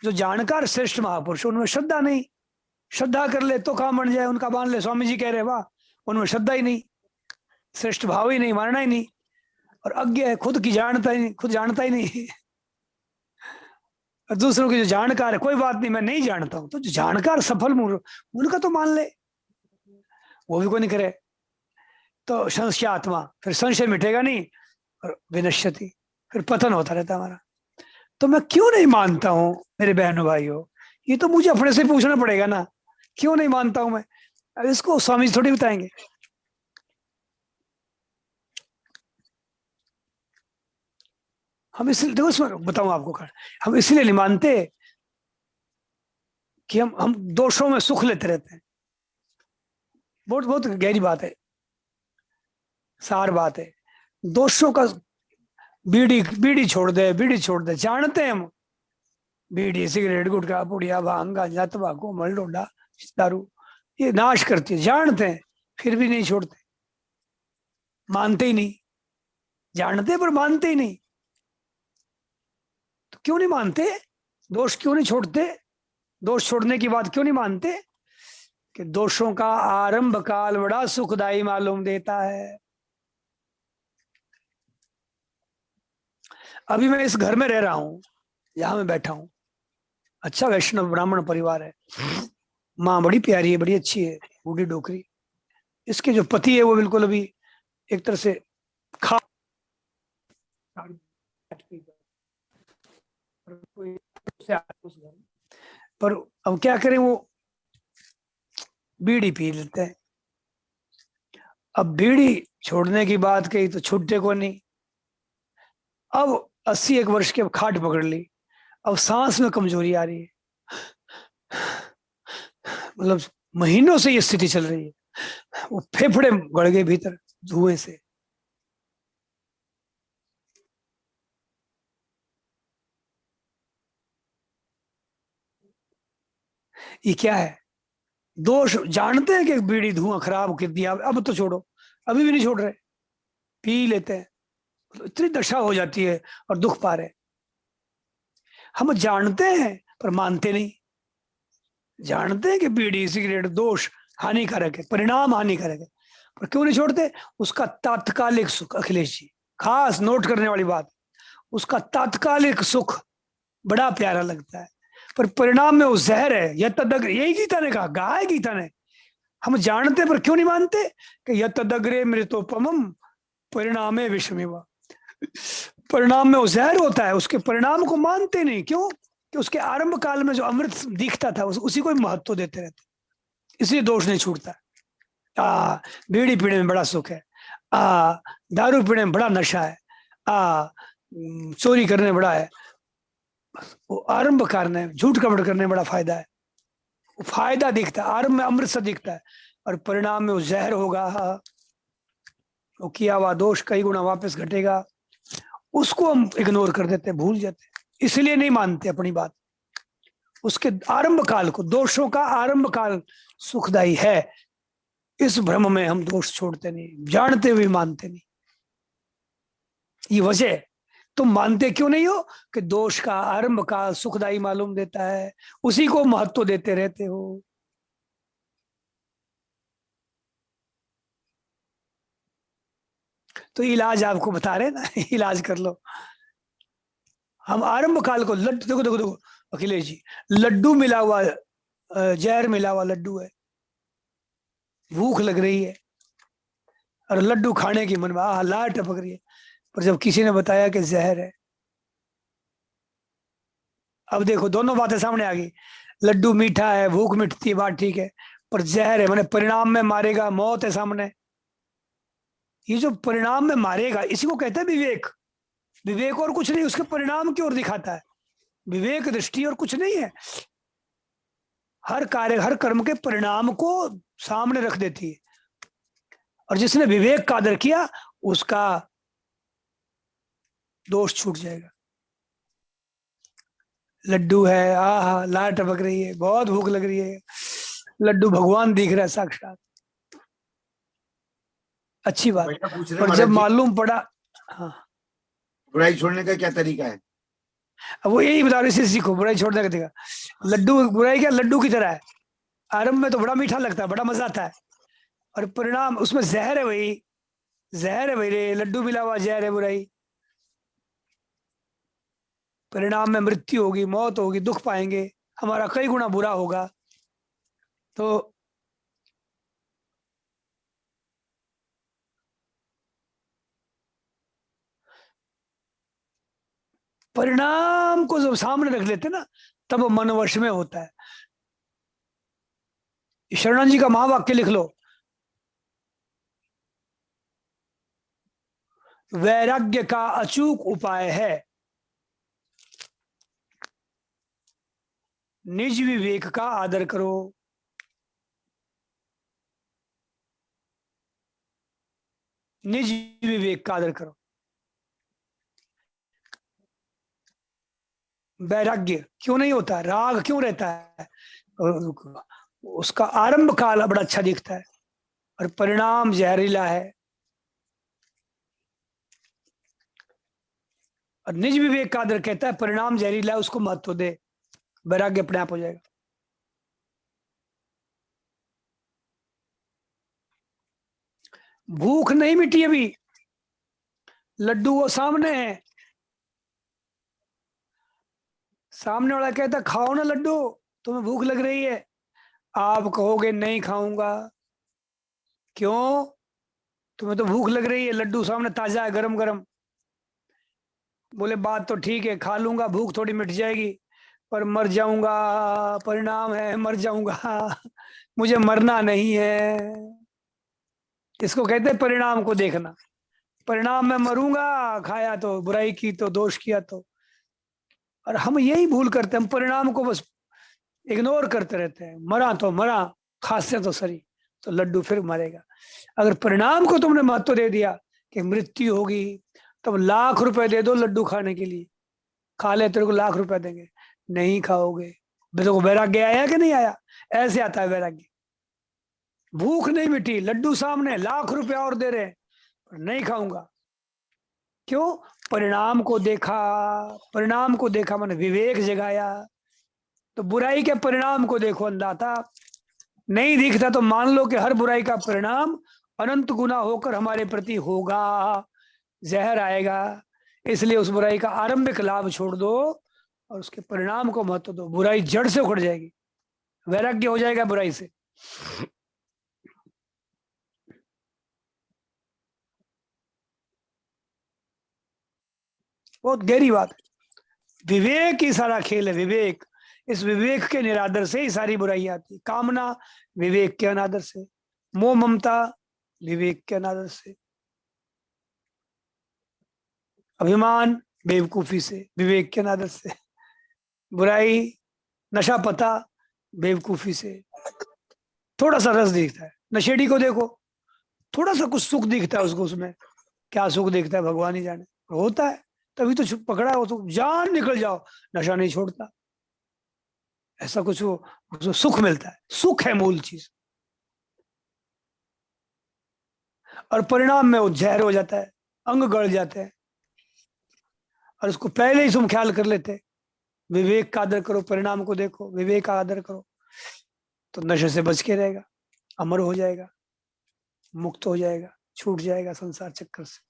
जो जानकार श्रेष्ठ महापुरुष उनमें श्रद्धा नहीं। श्रद्धा कर ले तो काम बन जाए, उनका मान ले, स्वामी जी कह रहे वाह, उनमें श्रद्धा ही नहीं, श्रेष्ठ भाव ही नहीं, मानना ही नहीं। और अज्ञ है, खुद की जानता ही नहीं, खुद जानता ही नहीं। और दूसरों की जो जानकार है, कोई बात नहीं मैं नहीं जानता हूं, तो जो जानकार सफल मूर्ख, उनका तो मान ले, वो भी कोई नहीं करे। तो संशय आत्मा, फिर संशय मिटेगा नहीं, और विनश्यति, फिर पतन होता रहता हमारा। तो मैं क्यों नहीं मानता हूं मेरे बहनों भाइयों, ये तो मुझे अपने से पूछना पड़ेगा ना, क्यों नहीं मानता हूं मैं? अब इसको स्वामी जी थोड़ी बताएंगे। हम इसलिए, देखो इसमें बताऊं आपको, हम इसलिए नहीं मानते कि हम दोषों में सुख लेते रहते हैं। बहुत बहुत गहरी बात है, सार बात है। दोषों का, बीड़ी बीड़ी छोड़ दे, बीड़ी छोड़ दे, जानते हैं हम, बीड़ी सिगरेट गुटखा पुड़िया भांग गांजा तंबाकू मल डोडा दारू ये नाश करती है, जानते हैं, फिर भी नहीं छोड़ते, मानते ही नहीं। जानते पर मानते ही नहीं, तो क्यों नहीं मानते? दोष क्यों नहीं छोड़ते? दोष छोड़ने की बात क्यों नहीं मानते? कि दोषों का आरंभ काल बड़ा सुखदायी मालूम देता है। अभी मैं इस घर में रह रहा हूं, यहां मैं बैठा हूं, अच्छा वैष्णव ब्राह्मण परिवार है, माँ बड़ी प्यारी है, बड़ी अच्छी है, बूढ़ी डोकरी। इसके जो पति है वो बिल्कुल अभी एक तरह से खा, पर अब क्या करें, वो बीड़ी पी लेते हैं। अब बीड़ी छोड़ने की बात कही तो छूटने को नहीं। अब 81 वर्ष के खाट पकड़ ली, अब सांस में कमजोरी आ रही है, मतलब महीनों से ये स्थिति चल रही है, वो फेफड़े गड़ गए भीतर धुएं से। ये क्या है? दोष जानते हैं कि बीड़ी धुआं खराब कर दिया, अब तो छोड़ो, अभी भी नहीं छोड़ रहे, पी लेते हैं, तो इतनी दशा हो जाती है और दुख पा रहे। हम जानते हैं पर मानते नहीं। जानते हैं कि बीड़ी सिगरेट दोष हानिकारक है, परिणाम हानिकारक है, पर क्यों नहीं छोड़ते? उसका तात्कालिक सुख, अखिलेश जी खास नोट करने वाली बात, उसका तात्कालिक सुख बड़ा प्यारा लगता है, पर परिणाम में वो जहर है। यत्तदग्रे, यही गीता ने कहा, कहा है गीता ने। हम जानते पर क्यों नहीं मानते कि यत्तदग्रे मृतोपमम परिणामे विषमेवा, परिणाम में वो जहर होता है, उसके परिणाम को मानते नहीं। क्यों? कि उसके आरंभ काल में जो अमृत दिखता था उसी को महत्व देते रहते, इसलिए दोष नहीं छूटता। बीड़ी पीने में बड़ा सुख है, दारू पीने में बड़ा नशा है, चोरी करने में बड़ा है, वो आरंभ कारण है, झूठ कपट करने में बड़ा फायदा है, वो फायदा दिखता है, आरंभ में अमृत सा दिखता है, और परिणाम में वो जहर होगा, वो किया हुआ दोष कई गुना वापस घटेगा, उसको हम इग्नोर कर देते, भूल जाते, इसलिए नहीं मानते अपनी बात। उसके आरंभ काल को, दोषों का आरंभ काल सुखदायी है, इस भ्रम में हम दोष छोड़ते नहीं, जानते हुए मानते नहीं। ये वजह, तुम मानते क्यों नहीं हो कि दोष का आरंभ काल सुखदायी मालूम देता है, उसी को महत्व देते रहते हो। तो इलाज आपको बता रहे ना, इलाज कर लो। हम आरंभ काल को, लड्डू देखो देखो देखो अखिलेश जी, लड्डू मिला हुआ, जहर मिला हुआ लड्डू है, भूख लग रही है और लड्डू खाने की मन में लार टपक रही है, पर जब किसी ने बताया कि जहर है, अब देखो दोनों बातें सामने आ गई। लड्डू मीठा है, भूख मिटती है, बात ठीक है, पर जहर है, मैंने परिणाम में मारेगा, मौत है सामने। ये जो परिणाम में मारेगा, इसी को कहते हैं विवेक। विवेक और कुछ नहीं, उसके परिणाम की ओर दिखाता है। विवेक दृष्टि और कुछ नहीं है, हर कार्य हर कर्म के परिणाम को सामने रख देती है, और जिसने विवेक का आदर किया उसका दोष छूट जाएगा। लड्डू है, लार टपक रही है, बहुत भूख लग रही है, लड्डू भगवान दिख रहा है साक्षात, अच्छी बात। पर जब मालूम पड़ा, हाँ, बुराई छोड़ने का क्या तरीका है? अब वो यही बता रहे, इसे सीखो बुराई छोड़ने का तरीका। लड्डू, बुराई क्या लड्डू की तरह है, आरंभ में तो बड़ा मीठा लगता है, बड़ा मजा आता है, और परिणाम उसमें जहर है, वही जहर है, वही रे लड्डू मिला हुआ जहर है बुराई। परिणाम में मृत्यु होगी, मौत होगी, दुख पाएंगे, हमारा कई गुना बुरा होगा। तो परिणाम को जब सामने रख लेते ना, तब वो मन वश में होता है। शरणानंद जी का महावाक्य लिख लो, वैराग्य का अचूक उपाय है निज विवेक का आदर करो। निज विवेक का आदर करो। वैराग्य क्यों नहीं होता, राग क्यों रहता है, उसका आरंभ काल बड़ा अच्छा दिखता है और परिणाम जहरीला है। और निज विवेक का आदर कहता है परिणाम जहरीला है, उसको महत्व दे, वैराग्य अपने आप हो जाएगा। भूख नहीं मिटी अभी, लड्डू वो सामने है, सामने वाला कहता खाओ ना लड्डू, तुम्हें भूख लग रही है, आप कहोगे नहीं खाऊंगा, क्यों? तुम्हें तो भूख लग रही है, लड्डू सामने ताजा है, गरम गरम। बोले बात तो ठीक है, खा लूंगा, भूख थोड़ी मिट जाएगी, पर मर जाऊंगा, परिणाम है मर जाऊंगा, मुझे मरना नहीं है। इसको कहते हैं परिणाम को देखना। परिणाम में मरूंगा, खाया तो बुराई की, तो दोष किया तो। और हम यही भूल करते हैं, हम परिणाम को बस इग्नोर करते रहते हैं, मरा तो मरा, खांसते तो सरी, तो लड्डू फिर मरेगा। अगर परिणाम को तुमने महत्व दे दिया कि मृत्यु होगी, तब लाख रुपए दे दो लड्डू खाने के लिए, खा ले, तेरे को लाख रुपए देंगे, नहीं खाओगे। देखो वैराग्य आया कि नहीं आया? ऐसे आता है वैराग्य। भूख नहीं मिटी, लड्डू सामने, लाख रुपए और दे रहे, पर नहीं खाऊंगा, क्यों? परिणाम को देखा, परिणाम को देखा मैंने विवेक जगाया। तो बुराई के परिणाम को देखो अंदाता, नहीं दिखता तो मान लो कि हर बुराई का परिणाम अनंत गुना होकर हमारे प्रति होगा, जहर आएगा। इसलिए उस बुराई का आरंभिक लाभ छोड़ दो और उसके परिणाम को महत्व दो, बुराई जड़ से उखड़ जाएगी, वैराग्य हो जाएगा बुराई से। बहुत गहरी बात है। विवेक ही सारा खेल है, विवेक। इस विवेक के निरादर से ही सारी बुराई आती है। कामना विवेक के अनादर से, मोह ममता विवेक के अनादर से, अभिमान बेवकूफी से, विवेक के अनादर से, बुराई नशा पता बेवकूफी से। थोड़ा सा रस दिखता है, नशेड़ी को देखो, थोड़ा सा कुछ सुख दिखता है उसको, उसमें क्या सुख दिखता है भगवान ही जाने, होता है तभी तो पकड़ा है वो, तो जान निकल जाओ नशा नहीं छोड़ता। ऐसा कुछ वो उसको सुख मिलता है, सुख है मूल चीज, और परिणाम में वो जहर हो जाता है, अंग गड़ जाते हैं, और उसको पहले ही तुम ख्याल कर लेते। विवेक का आदर करो, परिणाम को देखो, विवेक का आदर करो, तो नशे से बच के रहेगा, अमर हो जाएगा, मुक्त हो जाएगा, छूट जाएगा संसार चक्कर से।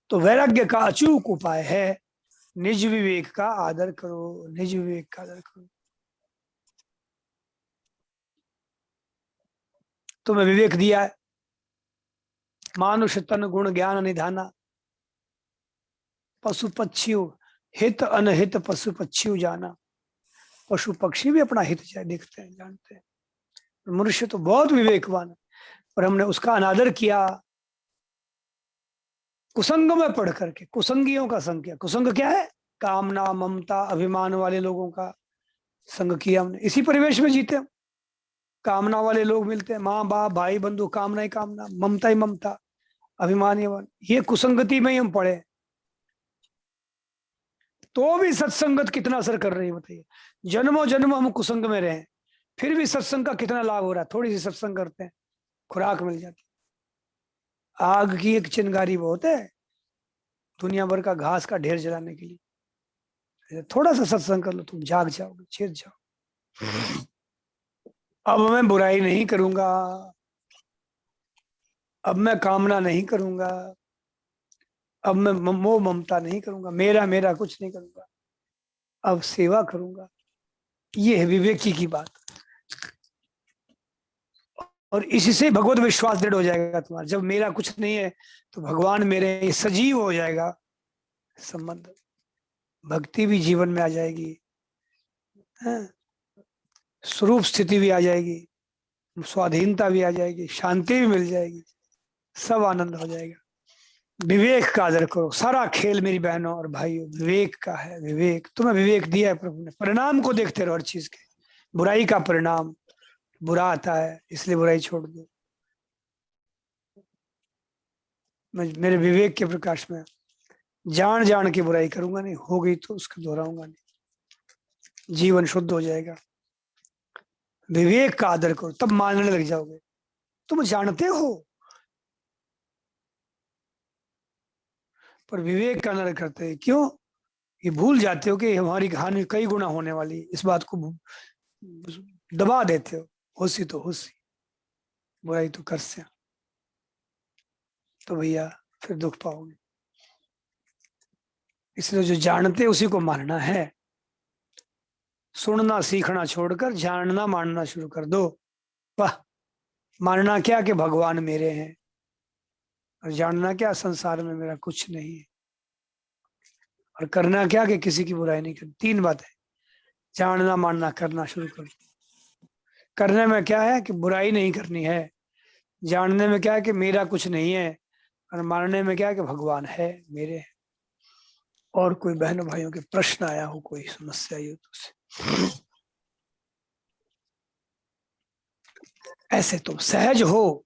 तो वैराग्य का अचूक उपाय है निज विवेक का आदर करो, निज विवेक का आदर करो। तुम्हें विवेक दिया है, मानुष तन गुण ज्ञान निधाना, पशु पक्षियों हित अनहित पशु पक्षियों जाना। पशु पक्षी भी अपना हित देखते हैं, जानते हैं। मनुष्य तो बहुत विवेकवान है, और हमने उसका अनादर किया कुसंग में पढ़ करके। कुसंगियों का संग किया। कुसंग क्या है? कामना ममता अभिमान वाले लोगों का संग किया हमने। इसी परिवेश में जीते हम। कामना वाले लोग मिलते हैं, माँ बाप भाई बंधु, कामना ही कामना, ममता ही ममता, अभिमान ही अभिमान। ये कुसंगति में ही हम पढ़े, तो भी सत्संगत कितना असर कर रही है बताइए। जन्मों जन्म हम कुसंग में रहे, फिर भी सत्संग का कितना लाभ हो रहा है। थोड़ी सी सत्संग करते हैं, खुराक मिल जाती। आग की एक चिंगारी बहुत है दुनिया भर का घास का ढेर जलाने के लिए। थोड़ा सा सत्संग कर लो, तुम जाग जाओगे, चेत जाओ। अब मैं बुराई नहीं करूंगा, अब मैं कामना नहीं करूंगा, अब मैं मोह ममता नहीं करूंगा, मेरा मेरा कुछ नहीं करूंगा, अब सेवा करूंगा। ये है विवेकी की बात। और इसी से भगवत विश्वास दृढ़ हो जाएगा तुम्हारा। जब मेरा कुछ नहीं है तो भगवान मेरे, सजीव हो जाएगा संबंध। भक्ति भी जीवन में आ जाएगी, स्वरूप स्थिति भी आ जाएगी, स्वाधीनता भी आ जाएगी, शांति भी मिल जाएगी, सब आनंद हो जाएगा। विवेक का आदर करो। सारा खेल मेरी बहनों और भाइयों विवेक का है। विवेक, तुम्हें विवेक दिया है प्रभु ने। परिणाम को देखते रहो हर चीज के। बुराई का परिणाम बुरा आता है, इसलिए बुराई छोड़ दो। मैं मेरे विवेक के प्रकाश में जान जान के बुराई करूंगा नहीं, हो गई तो उसको दोहराऊंगा नहीं, जीवन शुद्ध हो जाएगा। विवेक का आदर करो, तब मानने लग जाओगे। तुम जानते हो पर विवेक का आदर करते हैं, क्यों? ये भूल जाते हो कि हमारी हानि कई गुना होने वाली, इस बात को दबा देते हो। होशी तो होशी, बुराई तो कर से, तो भैया फिर दुख पाओगे। इसलिए जो जानते उसी को मानना है। सुनना सीखना छोड़कर जानना मानना शुरू कर दो। वाह! मानना क्या कि भगवान मेरे हैं, और जानना क्या संसार में मेरा कुछ नहीं है, और करना क्या कि किसी की बुराई नहीं करनी। तीन बातें, जानना मानना करना शुरू कर दो। करने में क्या है कि बुराई नहीं करनी है, जानने में क्या है कि मेरा कुछ नहीं है, और मानने में क्या है कि भगवान है मेरे है। और कोई बहन भाइयों के प्रश्न आया हो, कोई समस्या आई हो तो उसे। ऐसे तुम सहज हो,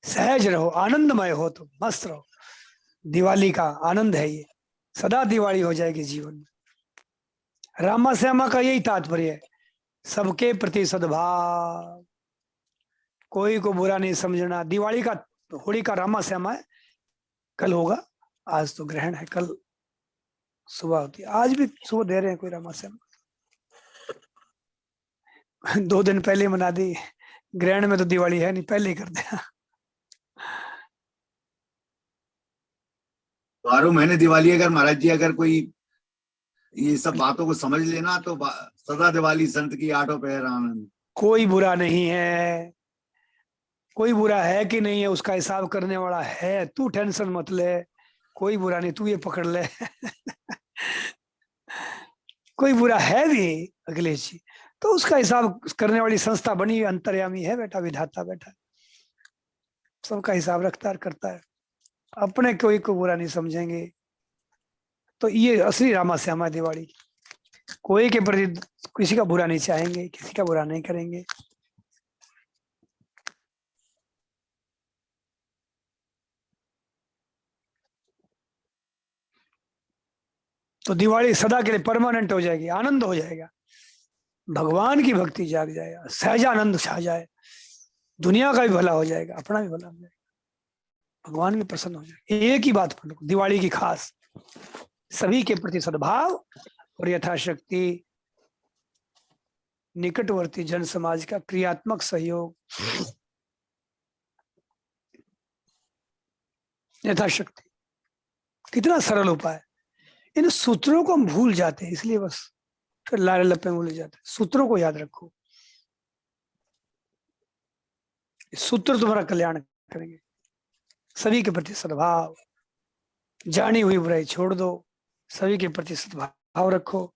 सहज रहो, आनंदमय हो, तुम मस्त रहो। दिवाली का आनंद है ये, सदा दिवाली हो जाएगी जीवन में। रामा श्यामा का यही तात्पर्य है, सबके प्रति सद्भाव, कोई को बुरा नहीं समझना। दिवाली का, होली का रामा श्यामा है, कल होगा, आज तो ग्रहण है, कल सुबह होती है। आज भी सुबह दे रहे हैं कोई रामा श्यामा। 2 दिन पहले मना दी, ग्रहण में तो दिवाली है नहीं, पहले ही कर दिया। 12 महीने दिवाली, अगर महाराज जी अगर कोई ये सब बातों को समझ लेना तो सदा दिवाली संत की आठों पहर आनंद। कोई बुरा नहीं है, कोई बुरा है कि नहीं है, उसका हिसाब करने वाला है, तू टेंशन मत ले, कोई बुरा नहीं, तू ये पकड़ ले। कोई बुरा है भी अखिलेश जी, तो उसका हिसाब करने वाली संस्था बनी हुई अंतर्यामी है बेटा, विधाता बेटा, सबका हिसाब रखता है, करता है। अपने कोई को बुरा नहीं समझेंगे, तो ये असली रामा श्यामा दिवाली। कोई के प्रति किसी का बुरा नहीं चाहेंगे, किसी का बुरा नहीं करेंगे। तो दिवाली सदा के लिए परमानेंट हो जाएगी, आनंद हो जाएगा, भगवान की भक्ति जाग जाएगा, सहजानंद छा जाए, दुनिया का भी भला हो जाएगा, अपना भी भला हो जाएगा, भगवान भी प्रसन्न हो जाएगा। एक ही बात पर दिवाली की खास, सभी के प्रति सद्भाव और यथाशक्ति निकटवर्ती जन समाज का क्रियात्मक सहयोग, यथाशक्ति। कितना सरल उपाय। इन सूत्रों को हम भूल जाते हैं, इसलिए बस फिर लारे लपे भूल जाते हैं। सूत्रों को याद रखो, सूत्र तुम्हारा कल्याण करेंगे। सभी के प्रति सद्भाव, जानी हुई बुराई छोड़ दो, सभी के प्रति सद्भाव रखो,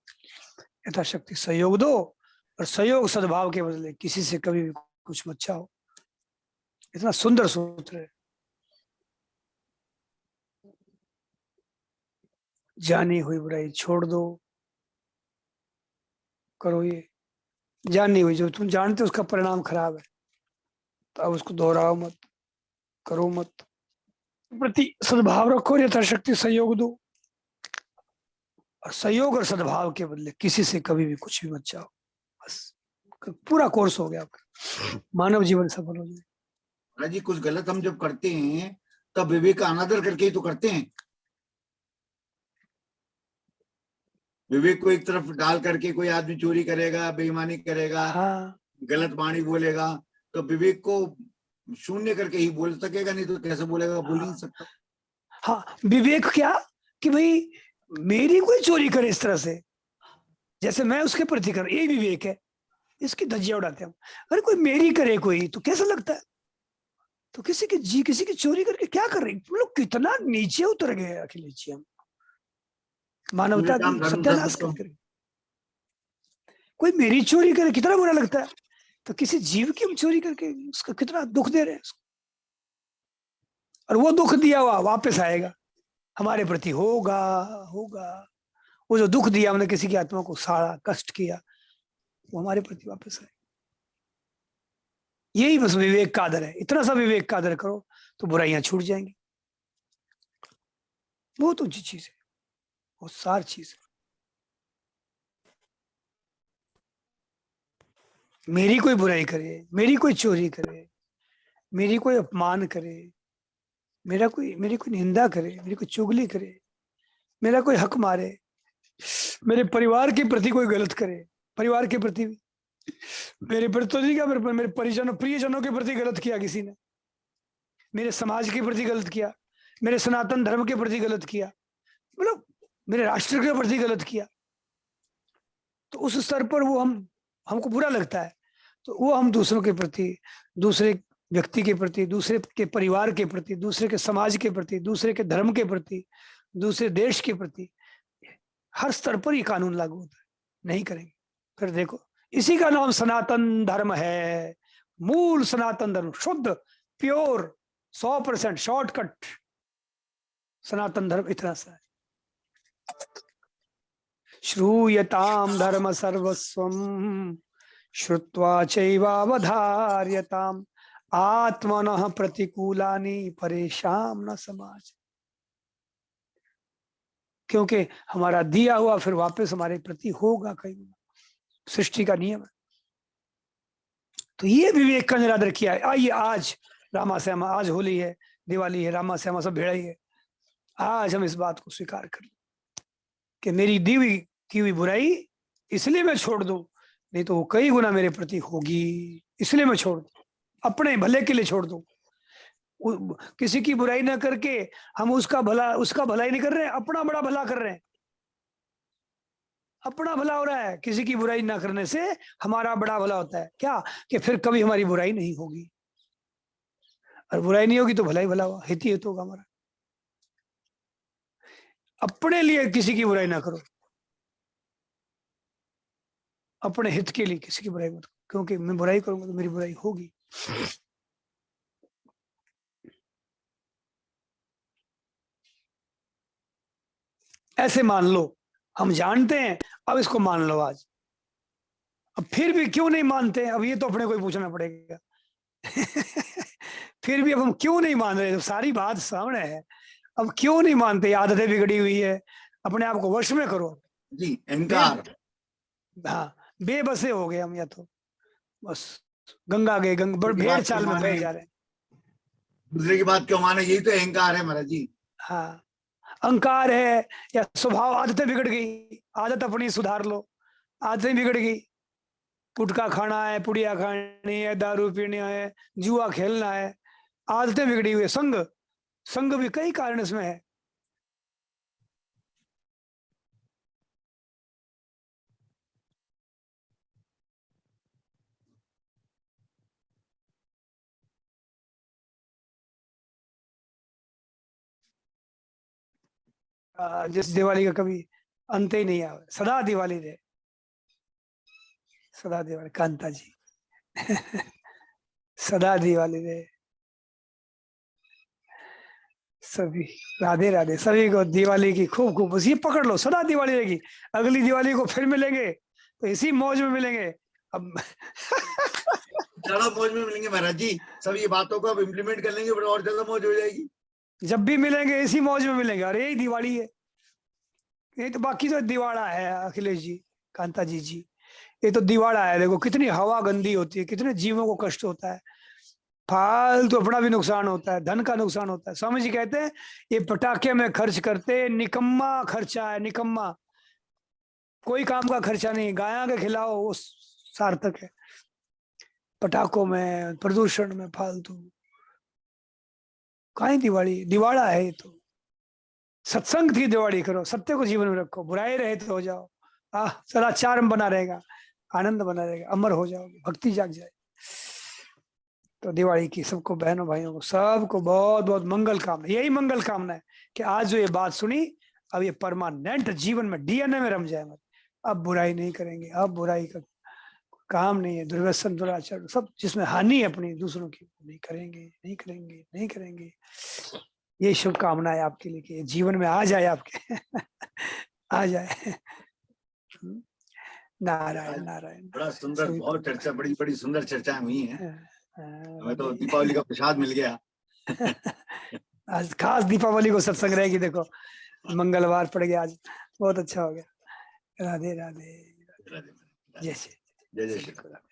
यथाशक्ति सहयोग दो, और सहयोग सद्भाव के बदले किसी से कभी भी कुछ मत चाहो। इतना सुंदर सूत्र है। जानी हुई बुराई छोड़ दो, करो ये। जानी हुई, जो तुम जानते हो उसका परिणाम खराब है, तो अब उसको दोहराओ मत, करो मत, प्रति सद्भाव रखो, यथाशक्ति सहयोग दो, और सहयोग और सद्भाव के बदले किसी से कभी भी कुछ भी मत चाहो। बस पूरा कोर्स हो गया आपका, मानव जीवन सफल हो जाए। महाराज जी कुछ गलत हम जब करते हैं तब विवेक का अनादर करके ही तो करते हैं। विवेक को एक तरफ डाल करके कोई आदमी चोरी करेगा, बेईमानी करेगा, हाँ, गलत वाणी बोलेगा, तो विवेक को शून्य करके ही बोल सकेगा, नहीं तो कैसे बोलेगा, बोल ही नहीं सकता। हाँ, विवेक क्या कि भाई मेरी कोई चोरी करे इस तरह से, जैसे मैं उसके प्रति कर, यही विवेक है। इसकी धज्जियां उड़ाते हम। अरे कोई मेरी करे कोई तो कैसा लगता है, तो किसी की चोरी करके क्या कर रहे, लोग कितना नीचे उतर गए अखिलेश जी, हम मानवता की सत्यानाश करके। कोई मेरी चोरी करे कितना बुरा लगता है, तो किसी जीव की हम चोरी करके उसका कितना दुख दे रहे हैं उसको। और वो दुख दिया हुआ वापस आएगा हमारे प्रति, होगा होगा। वो जो दुख दिया हमने किसी की आत्मा को साड़ा, कष्ट किया, वो हमारे प्रति वापस आए। यही बस विवेक का आदर है। इतना सा विवेक का आदर करो तो बुराइयां छूट जाएंगी। बहुत ऊंची चीज है, बहुत सार चीज है। मेरी कोई बुराई करे, मेरी कोई चोरी करे, मेरी कोई अपमान करे, मेरी कोई निंदा करे, मेरी कोई चुगली करे, मेरा कोई हक मारे, मेरे परिवार के प्रति कोई गलत करे, परिवार के प्रति भी, मेरे प्रति तो नहीं क्या, मेरे परिजनों प्रियजनों के प्रति गलत किया किसी ने, मेरे समाज के प्रति गलत किया, मेरे सनातन धर्म के प्रति गलत किया, मतलब मेरे राष्ट्र के प्रति गलत किया, तो उस स्तर पर वो हमको बुरा लगता है, तो वो हम दूसरों के प्रति, दूसरे व्यक्ति के प्रति, दूसरे के परिवार के प्रति, दूसरे के समाज के प्रति, दूसरे के धर्म के प्रति, दूसरे देश के प्रति, हर स्तर पर ये कानून लागू होता है। नहीं करेंगे, फिर देखो इसी का नाम सनातन धर्म है। मूल सनातन धर्म, शुद्ध, प्योर, 100% शॉर्टकट सनातन धर्म इतना सा है। श्रूयताम धर्म सर्वस्वम श्रुत्वा चैवावधार्यताम आत्मनः प्रतिकूलानि परेशान न समाज। क्योंकि हमारा दिया हुआ फिर वापस हमारे प्रति होगा कहीं, सृष्टि का नियम है। तो ये विवेक का निरादर किया है। आइए आज रामा श्यामा, आज होली है, दिवाली है, रामा श्यामा सब भेड़ा ही है। आज हम इस बात को स्वीकार कर लें कि मेरी दी हुई की हुई बुराई इसलिए मैं छोड़ दूं, नहीं तो वो कई गुना मेरे प्रति होगी, इसलिए मैं छोड़ दूं, अपने भले के लिए छोड़ दूं। किसी की बुराई ना करके हम उसका भलाई नहीं कर रहे हैं, अपना बड़ा भला कर रहे हैं। अपना भला हो रहा है, किसी की बुराई ना करने से हमारा बड़ा भला होता है। क्या कि फिर कभी हमारी बुराई नहीं होगी, और बुराई नहीं होगी तो भला ही भला हुआ, हित ही हित होगा हमारा। अपने लिए किसी की बुराई ना करो, अपने हित के लिए किसी की बुराई मत करो, क्योंकि मैं बुराई करूंगा तो मेरी बुराई होगी। ऐसे मान लो, हम जानते हैं, अब इसको मान लो आज। अब फिर भी क्यों नहीं मानते, अब ये तो अपने को ही पूछना पड़ेगा। फिर भी अब हम क्यों नहीं मान रहे, जब सारी बात सामने है, अब क्यों नहीं मानते? आदतें बिगड़ी हुई है, अपने आप को वश में करो जी। अहंकार। हाँ, बेबसे हो गए हम, या तो बस गंगा गए, भेड़ चाल में बह जा रहे हैं। दूसरे की बात क्यों माने, यही तो अहंकार है महाराज जी। हाँ, अहंकार है या स्वभाव, आदतें बिगड़ गई, आदत अपनी सुधार लो। आदतें बिगड़ गई, गुटखा खाना है, पुड़िया खानी है, दारू पीना है, जुआ खेलना है, आदतें बिगड़ी हुई है। संग भी कई कारण इसमें है। जिस दिवाली का कभी अंत ही नहीं आवे, सदा दिवाली रहे, सदा दिवाली। कांता जी सदा दिवाली रहे सभी। राधे राधे, सभी को दिवाली की खूब खूब, बस ये पकड़ लो, सदा दिवाली रहेगी। अगली दिवाली को फिर मिलेंगे तो इसी मौज में मिलेंगे। अब ज्यादा मौज में मिलेंगे महाराज जी, सब ये बातों को अब इम्प्लीमेंट कर लेंगे, और ज्यादा मौज हो जाएगी। जब भी मिलेंगे इसी मौज में मिलेंगे, अरे यही दिवाली है। ये तो बाकी तो दिवाड़ा है अखिलेश जी, कांता जी, ये तो दिवाड़ा है। देखो कितनी हवा गंदी होती है, कितने जीवों को कष्ट होता है, फालतू अपना भी नुकसान होता है, धन का नुकसान होता है। स्वामी जी कहते हैं ये पटाखे में खर्च करते निकम्मा खर्चा है, निकम्मा, कोई काम का खर्चा नहीं। गाया के खिलाओ वो सार्थक है, पटाखों में, प्रदूषण में फालतू कहीं दिवाली, दिवाड़ा है ये तो। सत्संग की दिवाली करो, सत्य को जीवन में रखो, बुराई रहे तो हो जाओ, सदाचार बना रहेगा, आनंद बना रहेगा, अमर हो जाओगे, भक्ति जाग जाए। तो दिवाली की सबको, बहनों भाइयों को, सबको बहुत बहुत मंगल कामना। यही मंगल कामना है कि आज जो ये बात सुनी, अब ये परमानेंट जीवन में, डीएनए में रम जाए। अब बुराई नहीं करेंगे, अब बुराई का काम नहीं है, दुर्व्यसन दुराचार सब जिसमें हानि है अपनी दूसरों की, नहीं करेंगे, नहीं करेंगे, नहीं करेंगे। ये शुभकामना है आपके लिए कि जीवन में आ जाए आपके आ जाए। नारायण नारायण। बड़ा सुंदर, बहुत चर्चा, बड़ी बड़ी सुंदर चर्चाएं हुई हैं। हमें तो दीपावली का प्रसाद मिल गया। आज खास दीपावली को सत्संग रहेगी, देखो मंगलवार पड़ गया आज, बहुत अच्छा हो गया। राधे राधे, जय श्री, जय जय श्री राम।